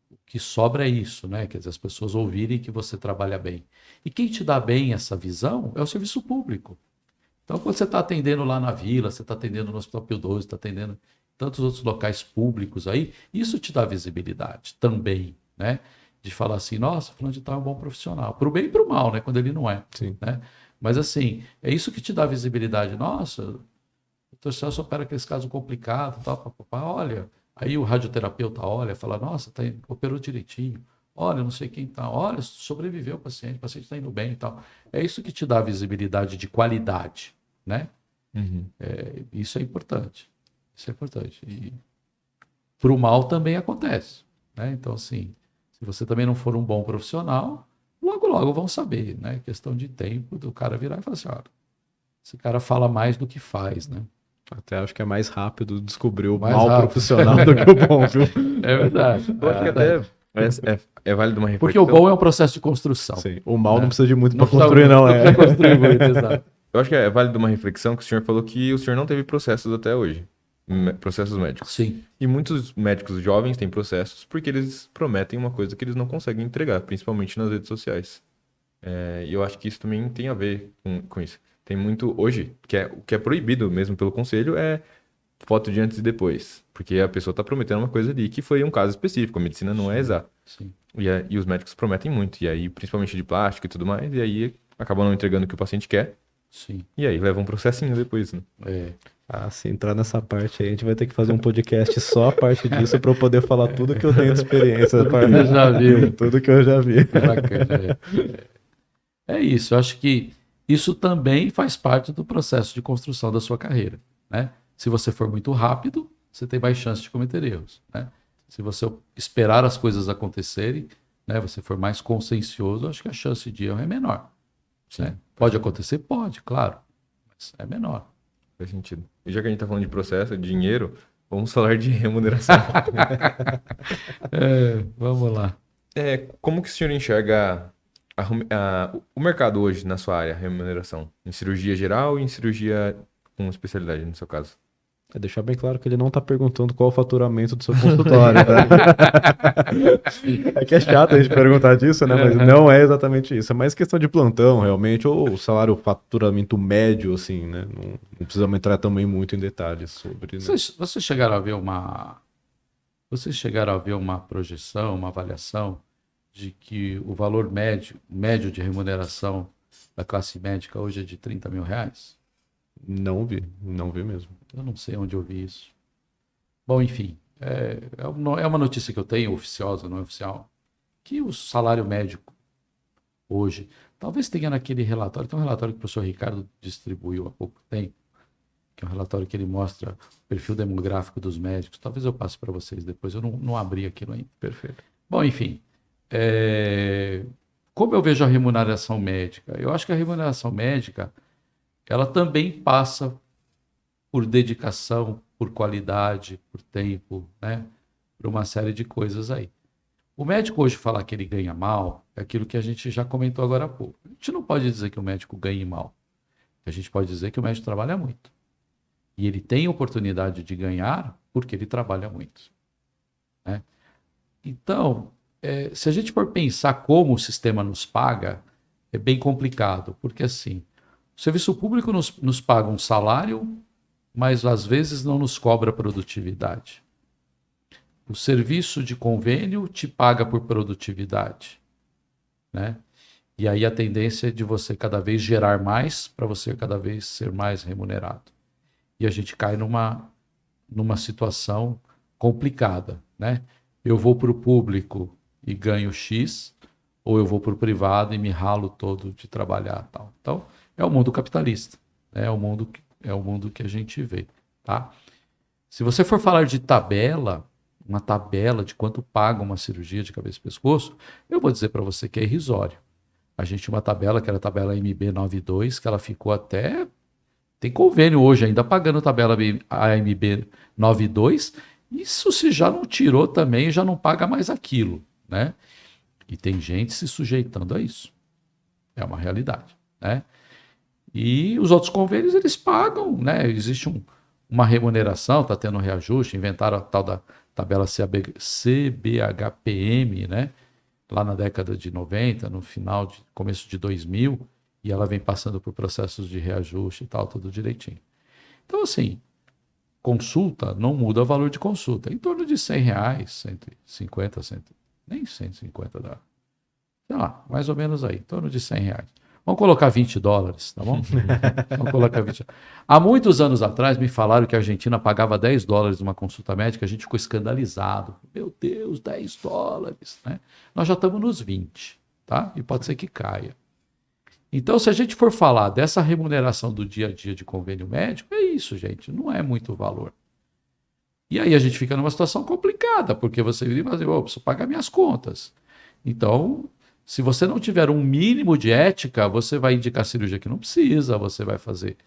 o que sobra é isso, né? Quer dizer, as pessoas ouvirem que você trabalha bem. E quem te dá bem essa visão é o serviço público. Então, quando você está atendendo lá na vila, você está atendendo no Hospital Pio XII, está atendendo tantos outros locais públicos aí, isso te dá visibilidade também, né? De falar assim, nossa, fulano de tal é um bom profissional. Para o bem e para o mal, né? Quando ele não é. Sim. Né? Mas assim, é isso que te dá visibilidade. Nossa, o doutor Celso opera aqueles casos complicados, tal, papapá, olha. Aí o radioterapeuta olha, fala, nossa, operou direitinho. Olha, não sei quem tá. Olha, sobreviveu o paciente está indo bem e tal. É isso que te dá visibilidade de qualidade, né? Isso é importante. Isso é importante. E para o mal também acontece. né? Então, assim, se você também não for um bom profissional, logo vão saber, né? Questão de tempo do cara virar e falar assim, olha, esse cara fala mais do que faz, né? Até acho que é mais rápido descobrir o Mais mal rápido. profissional do que o bom, viu? É verdade. Eu acho que até é válido uma reflexão. Porque o bom é um processo de construção. Sim, o mal Né? não precisa de muito Não para construir, não. precisa construir muito, exato. Eu acho que é válido uma reflexão que o senhor falou que o senhor não teve processos até hoje. Processos médicos. Sim, E muitos médicos jovens têm processos porque eles prometem uma coisa que eles não conseguem entregar, principalmente nas redes sociais. E eu acho que isso também tem a ver com isso. Tem muito hoje, o que é proibido mesmo pelo conselho, é foto de antes e depois. Porque a pessoa está prometendo uma coisa ali que foi um caso específico, a medicina não é exata. sim. E os médicos prometem muito, e aí, principalmente de plástico e tudo mais, e aí acabam não entregando o que o paciente quer, Sim. e aí leva um processinho depois, né? É. Ah, se entrar nessa parte aí, a gente vai ter que fazer um podcast só a parte disso para eu poder falar tudo que eu tenho de experiência. Você já viu. Tudo que eu já vi. Bacana. É isso, eu acho que isso também faz parte do processo de construção da sua carreira, né? Se você for muito rápido, você tem mais chance de cometer erros, né? Se você esperar as coisas acontecerem, né, você for mais consciencioso, acho que a chance de erro é menor. Né? Pode acontecer? Pode, claro, mas é menor. Faz sentido. E já que a gente tá falando de processo, de dinheiro, vamos falar de remuneração. Vamos lá. Como que o senhor enxerga o mercado hoje na sua área, remuneração? Em cirurgia geral e em cirurgia com especialidade, no seu caso? É deixar bem claro que ele não tá perguntando qual o faturamento do seu consultório, tá? É que é chato a gente perguntar disso, né? Mas não é exatamente isso. É mais questão de plantão, realmente, ou o salário, o faturamento médio, assim, né? Não precisamos entrar também muito em detalhes sobre, né? Vocês chegaram a ver uma projeção, uma avaliação de que o valor médio de remuneração da classe médica hoje é de R$30 mil? Não vi mesmo. Eu não sei onde eu vi isso. Bom, enfim, é uma notícia que eu tenho, oficiosa, não é oficial, que o salário médico hoje, talvez tenha naquele relatório, tem um relatório que o professor Ricardo distribuiu há pouco tempo, que é um relatório que ele mostra o perfil demográfico dos médicos, talvez eu passe para vocês depois, eu não abri aquilo ainda. Perfeito. Bom, enfim, como eu vejo a remuneração médica? Eu acho que a remuneração médica, ela também passa por dedicação, por qualidade, por tempo, né? Por uma série de coisas aí. O médico hoje falar que ele ganha mal é aquilo que a gente já comentou agora há pouco. A gente não pode dizer que o médico ganhe mal. A gente pode dizer que o médico trabalha muito. E ele tem oportunidade de ganhar porque ele trabalha muito. Né? Então, se a gente for pensar como o sistema nos paga, é bem complicado. Porque assim, o serviço público nos paga um salário, mas às vezes não nos cobra produtividade. O serviço de convênio te paga por produtividade, né? E aí a tendência é de você cada vez gerar mais para você cada vez ser mais remunerado. E a gente cai numa situação complicada, né? Eu vou para o público e ganho X, ou eu vou para o privado e me ralo todo de trabalhar, tal. Então, é o mundo capitalista, né? É o mundo que a gente vê, tá? Se você for falar de uma tabela de quanto paga uma cirurgia de cabeça e pescoço, eu vou dizer para você que é irrisório. A gente tinha uma tabela, que era a tabela AMB92, que ela ficou até... Tem convênio hoje ainda pagando a tabela AMB92, isso se já não tirou também, já não paga mais aquilo, né? E tem gente se sujeitando a isso. É uma realidade, né? E os outros convênios, eles pagam, né? Existe uma remuneração, está tendo um reajuste, inventaram a tal da tabela CBHPM, né? Lá na década de 90, começo de 2000, e ela vem passando por processos de reajuste e tal, tudo direitinho. Então, assim, consulta não muda o valor de consulta. Em torno de R$100, 150, nem 150 dá. Sei lá, mais ou menos aí, em torno de R$100. Vamos colocar $20, tá bom? Vamos colocar 20. Há muitos anos atrás me falaram que a Argentina pagava $10 numa consulta médica, a gente ficou escandalizado. Meu Deus, $10, né? Nós já estamos nos 20, tá? E pode ser que caia. Então, se a gente for falar dessa remuneração do dia a dia de convênio médico, é isso, gente, não é muito valor. E aí a gente fica numa situação complicada, porque você vira e fala assim, eu preciso pagar minhas contas. Então, se você não tiver um mínimo de ética, você vai indicar cirurgia que não precisa, você vai fazer,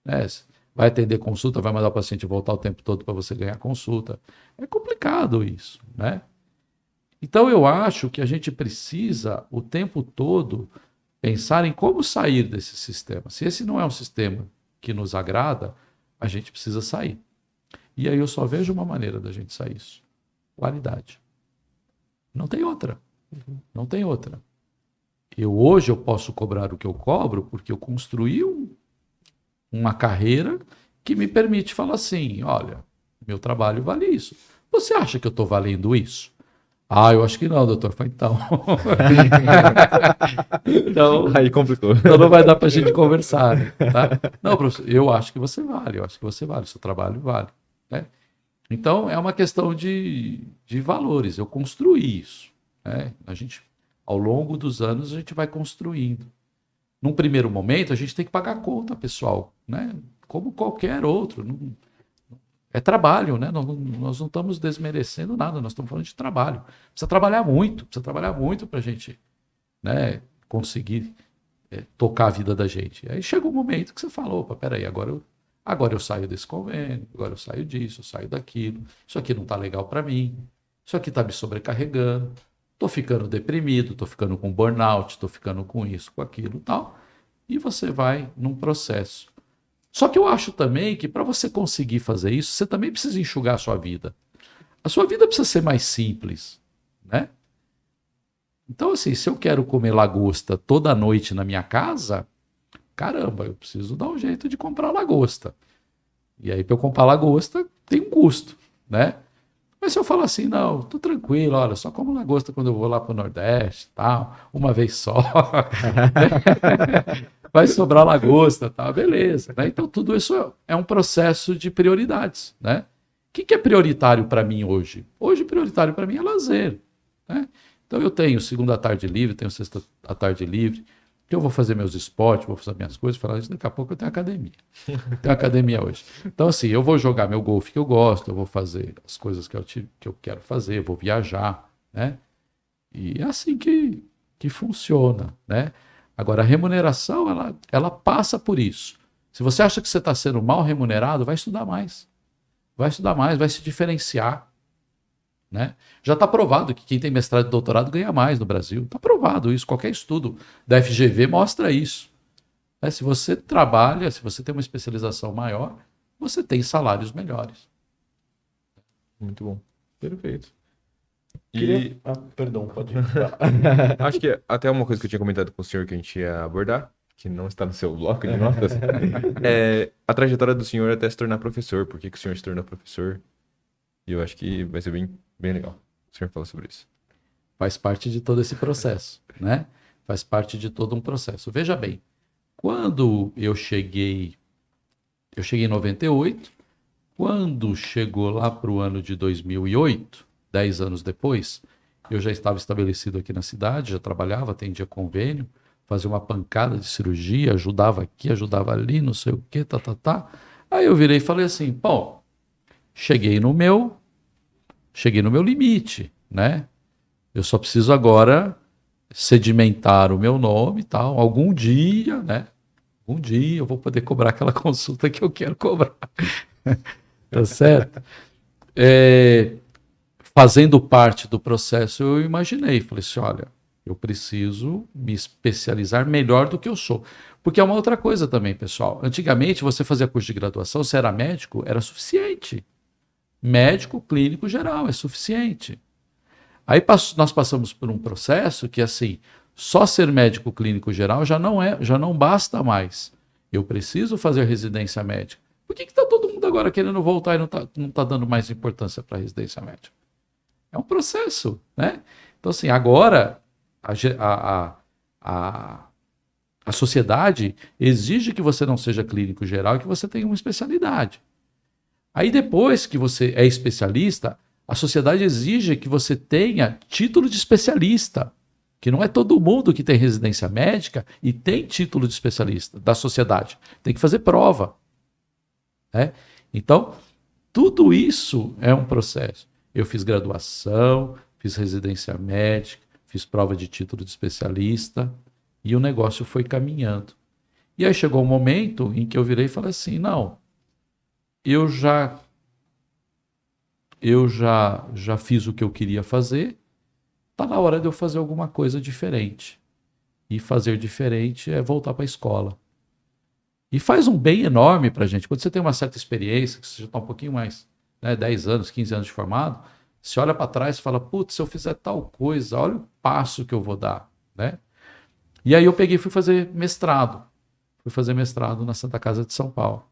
né? Vai atender consulta, vai mandar o paciente voltar o tempo todo para você ganhar consulta. É complicado isso, né? Então eu acho que a gente precisa o tempo todo pensar em como sair desse sistema. Se esse não é um sistema que nos agrada, a gente precisa sair. E aí eu só vejo uma maneira da gente sair isso. Qualidade. Não tem outra. Não tem outra. Hoje eu posso cobrar o que eu cobro porque eu construí uma carreira que me permite falar assim, olha, meu trabalho vale isso. Você acha que eu estou valendo isso? Ah, eu acho que não, doutor. Foi então. Então, Aí complicou. então não vai dar para a gente conversar, né? Tá? Não, professor, eu acho que você vale, eu acho que você vale, seu trabalho vale. Né? Então, é uma questão de valores. Eu construí isso. Né? Ao longo dos anos, a gente vai construindo. Num primeiro momento, a gente tem que pagar a conta, pessoal. Né? Como qualquer outro. É trabalho, né? Nós não estamos desmerecendo nada, nós estamos falando de trabalho. Precisa trabalhar muito para a gente, né, conseguir tocar a vida da gente. Aí chega um momento que você fala, opa, peraí, agora eu saio desse convênio, agora eu saio disso, eu saio daquilo, isso aqui não está legal para mim, isso aqui está me sobrecarregando, estou ficando deprimido, estou ficando com burnout, estou ficando com isso, com aquilo e tal, e você vai num processo. Só que eu acho também que para você conseguir fazer isso, você também precisa enxugar a sua vida. A sua vida precisa ser mais simples, né? Então, assim, se eu quero comer lagosta toda noite na minha casa, caramba, eu preciso dar um jeito de comprar lagosta. E aí, para eu comprar lagosta, tem um custo, né? Mas se eu falar assim, não, tô tranquilo, olha, só como lagosta quando eu vou lá para o Nordeste, tal, uma vez só. Vai sobrar lagosta, tá? Beleza. Né? Então, tudo isso é um processo de prioridades. Né? O que é prioritário para mim hoje? Hoje, prioritário para mim é lazer. Né? Então, eu tenho segunda à tarde livre, tenho sexta à tarde livre, que eu vou fazer meus esportes, vou fazer minhas coisas, falar isso, daqui a pouco eu tenho academia. Tenho academia hoje. Então, assim, eu vou jogar meu golfe que eu gosto, eu vou fazer as coisas que eu quero fazer, vou viajar, né? E é assim que funciona, né? Agora, a remuneração, ela passa por isso. Se você acha que você está sendo mal remunerado, vai estudar mais. Vai estudar mais, vai se diferenciar. Né? Já está provado que quem tem mestrado e doutorado ganha mais no Brasil. Está provado isso. Qualquer estudo da FGV mostra isso. Né? Se você trabalha, se você tem uma especialização maior, você tem salários melhores. Muito bom. Perfeito. E Perdão, pode ir. acho que até uma coisa que eu tinha comentado com o senhor que a gente ia abordar, que não está no seu bloco de notas, é a trajetória do senhor até se tornar professor. Por que o senhor se tornou professor? E eu acho que vai ser bem legal. O senhor fala sobre isso. Faz parte de todo esse processo, né? Faz parte de todo um processo. Veja bem, quando eu cheguei em 98, quando chegou lá para o ano de 2008, 10 anos depois, eu já estava estabelecido aqui na cidade, já trabalhava, atendia convênio, fazia uma pancada de cirurgia, ajudava aqui, ajudava ali, não sei o quê, tá. Aí eu virei e falei assim, bom, cheguei no meu limite, né? Eu só preciso agora sedimentar o meu nome e tal. Algum dia, né? Um dia eu vou poder cobrar aquela consulta que eu quero cobrar. Tá certo? Fazendo parte do processo, eu imaginei, falei assim, olha, eu preciso me especializar melhor do que eu sou. Porque é uma outra coisa também, pessoal. Antigamente, você fazia curso de graduação, se era médico, era suficiente. Médico clínico geral é suficiente. Aí nós passamos por um processo que, assim, só ser médico clínico geral já não basta mais. Eu preciso fazer residência médica. Por que está todo mundo agora querendo voltar e não tá dando mais importância para a residência médica? É um processo, né? Então, assim, agora a sociedade exige que você não seja clínico geral e que você tenha uma especialidade. Aí depois que você é especialista, a sociedade exige que você tenha título de especialista, que não é todo mundo que tem residência médica e tem título de especialista da sociedade. Tem que fazer prova. Né? Então, tudo isso é um processo. Eu fiz graduação, fiz residência médica, fiz prova de título de especialista e o negócio foi caminhando. E aí chegou um momento em que eu virei e falei assim, não, eu já fiz o que eu queria fazer, está na hora de eu fazer alguma coisa diferente. E fazer diferente é voltar para a escola. E faz um bem enorme para a gente. Quando você tem uma certa experiência, que você já está um pouquinho mais, né, 10 anos, 15 anos de formado, você olha para trás e fala, putz, se eu fizer tal coisa, olha o passo que eu vou dar. Né? E aí eu peguei e fui fazer mestrado. Fui fazer mestrado na Santa Casa de São Paulo.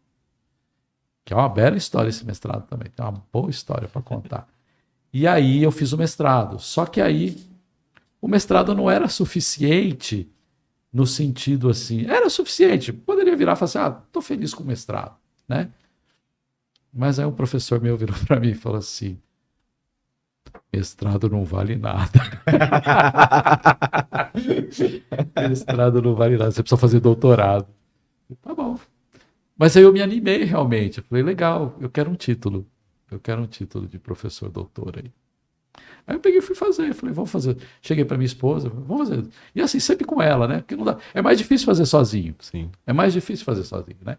Que é uma bela história esse mestrado também. Tem uma boa história para contar. E aí eu fiz o mestrado. Só que aí o mestrado não era suficiente no sentido assim. Era suficiente. Poderia virar e falar assim, estou feliz com o mestrado. Né? Mas aí um professor meu virou para mim e falou assim, mestrado não vale nada. Mestrado não vale nada. Você precisa fazer doutorado. Tá bom. Mas aí eu me animei realmente. Eu falei, legal, eu quero um título. Eu quero um título de professor doutor aí. Aí eu peguei e fui fazer. Eu falei, vamos fazer. Cheguei para minha esposa, vamos fazer. E assim, sempre com ela, né? Porque não dá. É mais difícil fazer sozinho. Sim. É mais difícil fazer sozinho, né?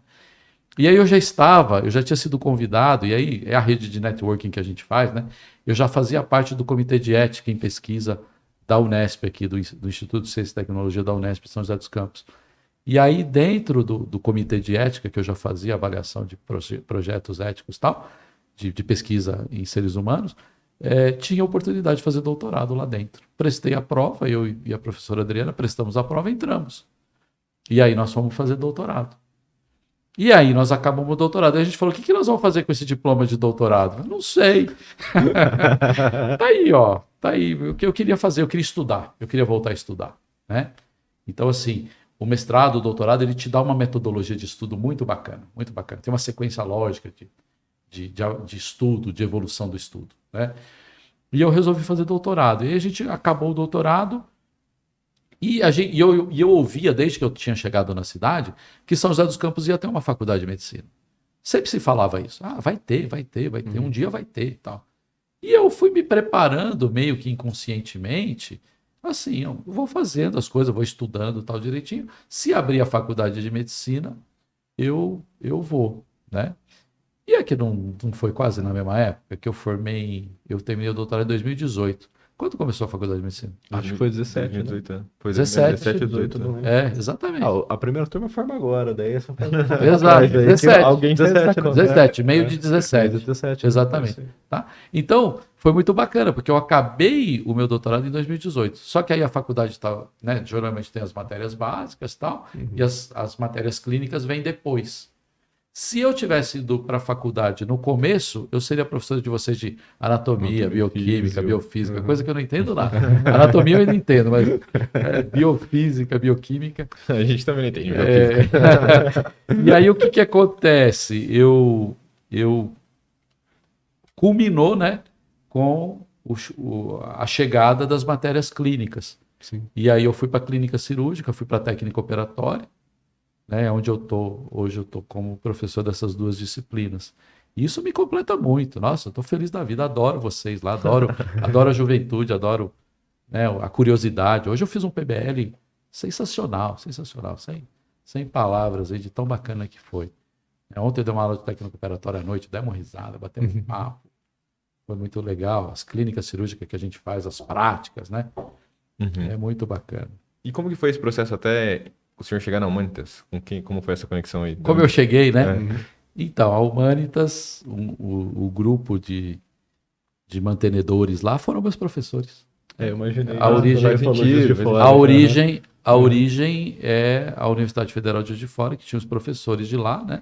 E aí eu já tinha sido convidado, e aí é a rede de networking que a gente faz, né? Eu já fazia parte do Comitê de Ética em Pesquisa da Unesp aqui, do Instituto de Ciência e Tecnologia da Unesp, São José dos Campos. E aí, dentro do Comitê de Ética, que eu já fazia avaliação de projetos éticos e tal, de pesquisa em seres humanos, tinha a oportunidade de fazer doutorado lá dentro. Prestei a prova, eu e a professora Adriana prestamos a prova e entramos. E aí nós fomos fazer doutorado. E aí nós acabamos o doutorado. Aí a gente falou, o que nós vamos fazer com esse diploma de doutorado? Não sei. Tá aí, ó. Tá aí. O que eu queria fazer? Eu queria estudar. Eu queria voltar a estudar. Né? Então, assim, o mestrado, o doutorado, ele te dá uma metodologia de estudo muito bacana. Muito bacana. Tem uma sequência lógica de estudo, de evolução do estudo. Né? E eu resolvi fazer doutorado. E aí a gente acabou o doutorado. E eu ouvia, desde que eu tinha chegado na cidade, que São José dos Campos ia ter uma faculdade de medicina. Sempre se falava isso. Vai ter, um dia vai ter e tal. E eu fui me preparando meio que inconscientemente, assim, eu vou fazendo as coisas, vou estudando tal direitinho. Se abrir a faculdade de medicina, eu vou, né? E é que não foi quase na mesma época que eu terminei o doutorado em 2018. Quando começou a faculdade de medicina? Acho que foi 17, 2018, né? Foi 17, 18, né? Exatamente. A primeira turma forma agora, daí essa Exato, 17. Alguém 17, meio de 17. 17. Exatamente. Tá? Então, foi muito bacana, porque eu acabei o meu doutorado em 2018. Só que aí a faculdade tá, né, geralmente tem as matérias básicas e tal, e as matérias clínicas vêm depois. Se eu tivesse ido para a faculdade no começo, eu seria professor de vocês de anatomia, bioquímica, biofísica, coisa que eu não entendo nada. Anatomia eu ainda entendo, mas biofísica, bioquímica... A gente também não entende biofísica. E aí o que acontece? Eu culminou, né, com a chegada das matérias clínicas. Sim. E aí eu fui para a clínica cirúrgica, fui para a técnica operatória, né, onde hoje eu estou como professor dessas duas disciplinas. E isso me completa muito. Nossa, eu estou feliz da vida, adoro vocês lá, adoro a juventude, adoro, né, a curiosidade. Hoje eu fiz um PBL sensacional, sem palavras, aí, de tão bacana que foi. Ontem eu dei uma aula de técnica operatória à noite, demos uma risada, batemos um papo. Foi muito legal. As clínicas cirúrgicas que a gente faz, as práticas, né? É muito bacana. E como que foi esse processo até o senhor chegar na Humanitas? Como foi essa conexão aí? Como eu cheguei, né? Então, a Humanitas, o grupo de mantenedores lá foram meus professores. Eu imaginei. A origem é a Universidade Federal de Juiz de Fora, que tinha os professores de lá, né?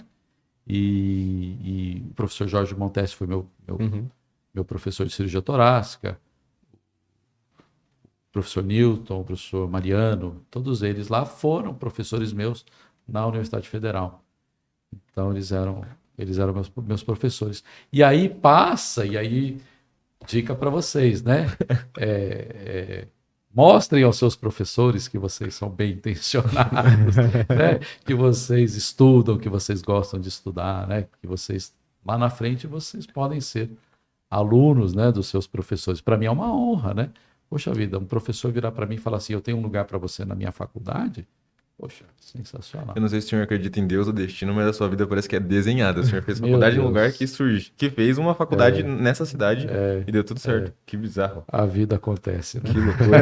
E o professor Jorge Montesi foi meu professor de cirurgia torácica, o professor Newton, o professor Mariano, todos eles lá foram professores meus na Universidade Federal. Então, eles eram meus professores. E aí dica para vocês, né? Mostrem aos seus professores que vocês são bem intencionados, né? Que vocês estudam, que vocês gostam de estudar, né? Que vocês lá na frente vocês podem ser alunos, né, dos seus professores. Para mim é uma honra, né? Poxa vida, um professor virar para mim e falar assim, eu tenho um lugar para você na minha faculdade. Poxa, sensacional. Eu não sei se o senhor acredita em Deus ou destino, mas a sua vida parece que é desenhada. O senhor fez Meu faculdade em um Deus. lugar que fez uma faculdade nessa cidade e deu tudo certo. Que bizarro. A vida acontece, né? Que loucura.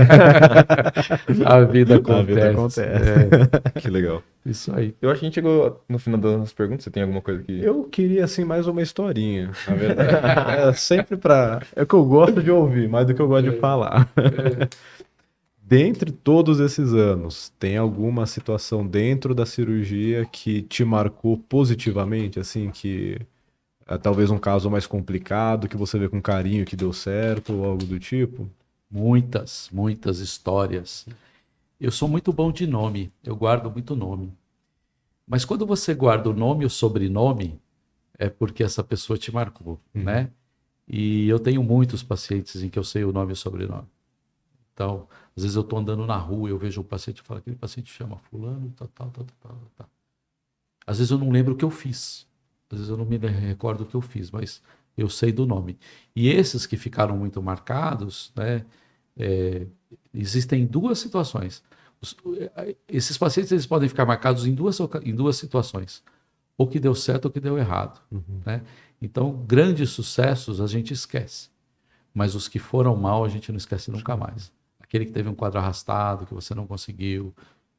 A vida A acontece. vida acontece. Que legal. Isso aí. Eu acho que a gente chegou no final das nossas perguntas. Você tem alguma coisa que... Eu queria, assim, mais uma historinha, na verdade. É sempre pra... É o que eu gosto de ouvir, mais do que eu gosto de falar. Dentre todos esses anos, tem alguma situação dentro da cirurgia que te marcou positivamente, assim, que é talvez um caso mais complicado, que você vê com carinho que deu certo, ou algo do tipo? Muitas histórias. Eu sou muito bom de nome, eu guardo muito nome. Mas quando você guarda o nome e o sobrenome, é porque essa pessoa te marcou, né? E eu tenho muitos pacientes em que eu sei o nome e o sobrenome. Então, às vezes eu estou andando na rua, eu vejo um paciente e falo, aquele paciente chama fulano, tal. Às vezes eu não lembro o que eu fiz. Às vezes eu não me recordo o que eu fiz, mas eu sei do nome. E esses que ficaram muito marcados, né? Existem duas situações. Esses pacientes eles podem ficar marcados em duas situações. Ou que deu certo ou que deu errado. Né? Então, grandes sucessos a gente esquece. Mas os que foram mal a gente não esquece nunca mais. Aquele que teve um quadro arrastado, que você não conseguiu,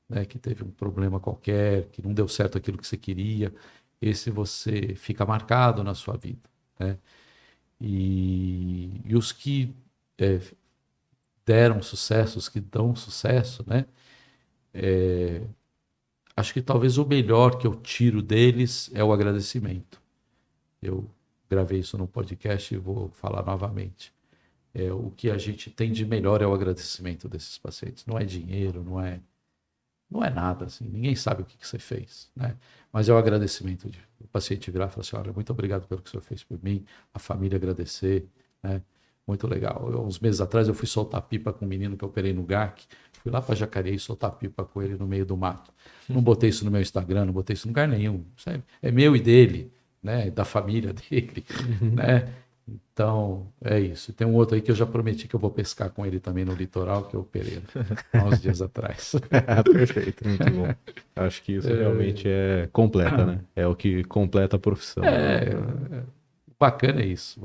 né, que teve um problema qualquer, que não deu certo aquilo que você queria, esse você fica marcado na sua vida. Né? E os que deram sucesso, os que dão sucesso, né? Acho que talvez o melhor que eu tiro deles é o agradecimento. Eu gravei isso no podcast e vou falar novamente. O que a gente tem de melhor é o agradecimento desses pacientes. Não é dinheiro, não é nada. Assim. Ninguém sabe o que você fez. Né? Mas é o agradecimento. O paciente virar e falar assim, olha, muito obrigado pelo que o senhor fez por mim. A família agradecer. Né? Muito legal. Uns meses atrás eu fui soltar pipa com um menino que eu operei no GAC. Fui lá para Jacareí soltar pipa com ele no meio do mato. Não botei isso no meu Instagram, não botei isso em lugar nenhum. Sabe? É meu e dele, né? Da família dele. Né? Então, é isso. Tem um outro aí que eu já prometi que eu vou pescar com ele também no litoral, que eu operei há uns dias atrás. Perfeito, muito bom. Acho que isso realmente completa, né? É o que completa a profissão. Bacana é isso.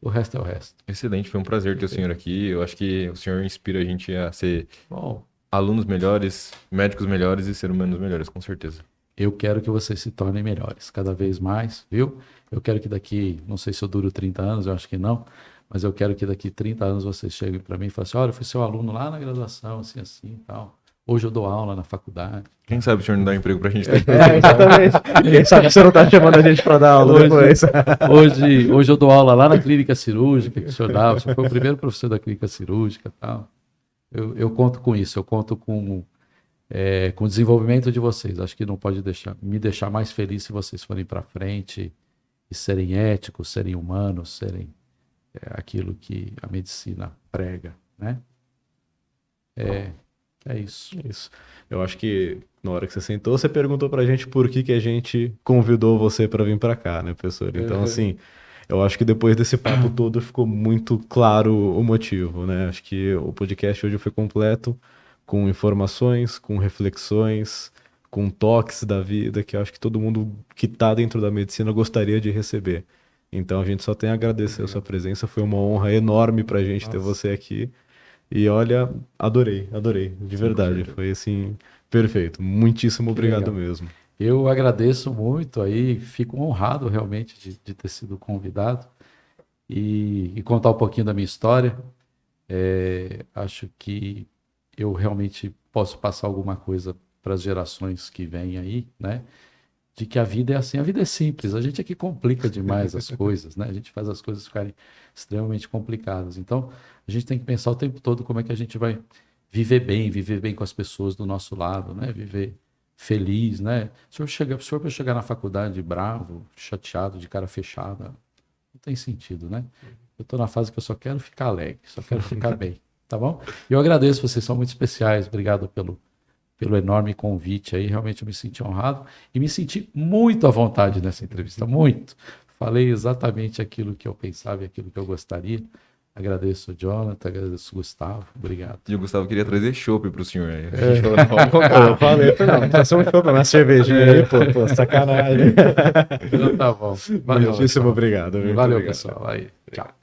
O resto é o resto. Excelente, foi um prazer ter o senhor aqui. Eu acho que o senhor inspira a gente a ser Bom, alunos melhores, médicos melhores e seres humanos melhores, com certeza. eu quero que vocês se tornem melhores, cada vez mais, viu? Eu quero que daqui, não sei se eu duro 30 anos, eu acho que não, mas eu quero que daqui 30 anos vocês cheguem para mim e falem assim, olha, eu fui seu aluno lá na graduação, assim e tal. Hoje eu dou aula na faculdade. Quem sabe o senhor não dá um emprego pra gente? Exatamente. Quem sabe você não tá chamando a gente para dar aula depois. Hoje eu dou aula lá na clínica cirúrgica que o senhor dá, o senhor foi o primeiro professor da clínica cirúrgica e tal. Eu conto com isso, eu conto com o desenvolvimento de vocês. Acho que não pode me deixar mais feliz se vocês forem para frente e serem éticos, serem humanos, serem aquilo que a medicina prega, né? É isso. Isso. Eu acho que na hora que você sentou, você perguntou pra gente por que a gente convidou você para vir para cá, né, professor? Então, assim, eu acho que depois desse papo todo ficou muito claro o motivo, né? Acho que o podcast hoje foi completo, com informações, com reflexões, com toques da vida, que eu acho que todo mundo que está dentro da medicina gostaria de receber. Então a gente só tem a agradecer a sua presença, foi uma honra enorme pra gente ter você aqui. E olha, adorei, de verdade, foi assim, perfeito. Muitíssimo obrigado mesmo. Eu agradeço muito aí, fico honrado realmente de ter sido convidado e contar um pouquinho da minha história. Acho que eu realmente posso passar alguma coisa para as gerações que vêm aí, né? De que a vida é assim, a vida é simples, a gente aqui complica demais as coisas, né? A gente faz as coisas ficarem extremamente complicadas. Então, a gente tem que pensar o tempo todo como é que a gente vai viver bem com as pessoas do nosso lado, né? Viver feliz, né? Se o senhor para chegar na faculdade bravo, chateado, de cara fechada, não tem sentido, né? Eu estou na fase que eu só quero ficar alegre, só quero ficar bem, tá bom? E eu agradeço, vocês são muito especiais, obrigado pelo enorme convite aí. Realmente eu me senti honrado e me senti muito à vontade nessa entrevista, muito. Falei exatamente aquilo que eu pensava e aquilo que eu gostaria. Agradeço o Jonathan, agradeço o Gustavo. Obrigado. E o Gustavo queria trazer chopp pro senhor aí. A É. gente falou, não, vamos colocar. Eu falei, não precisa um chopp, uma cervejinha aí, pô, sacanagem. Então tá bom. Valeu, Muitíssimo pessoal. obrigado. Muito Valeu, obrigado. pessoal. Aí, tchau.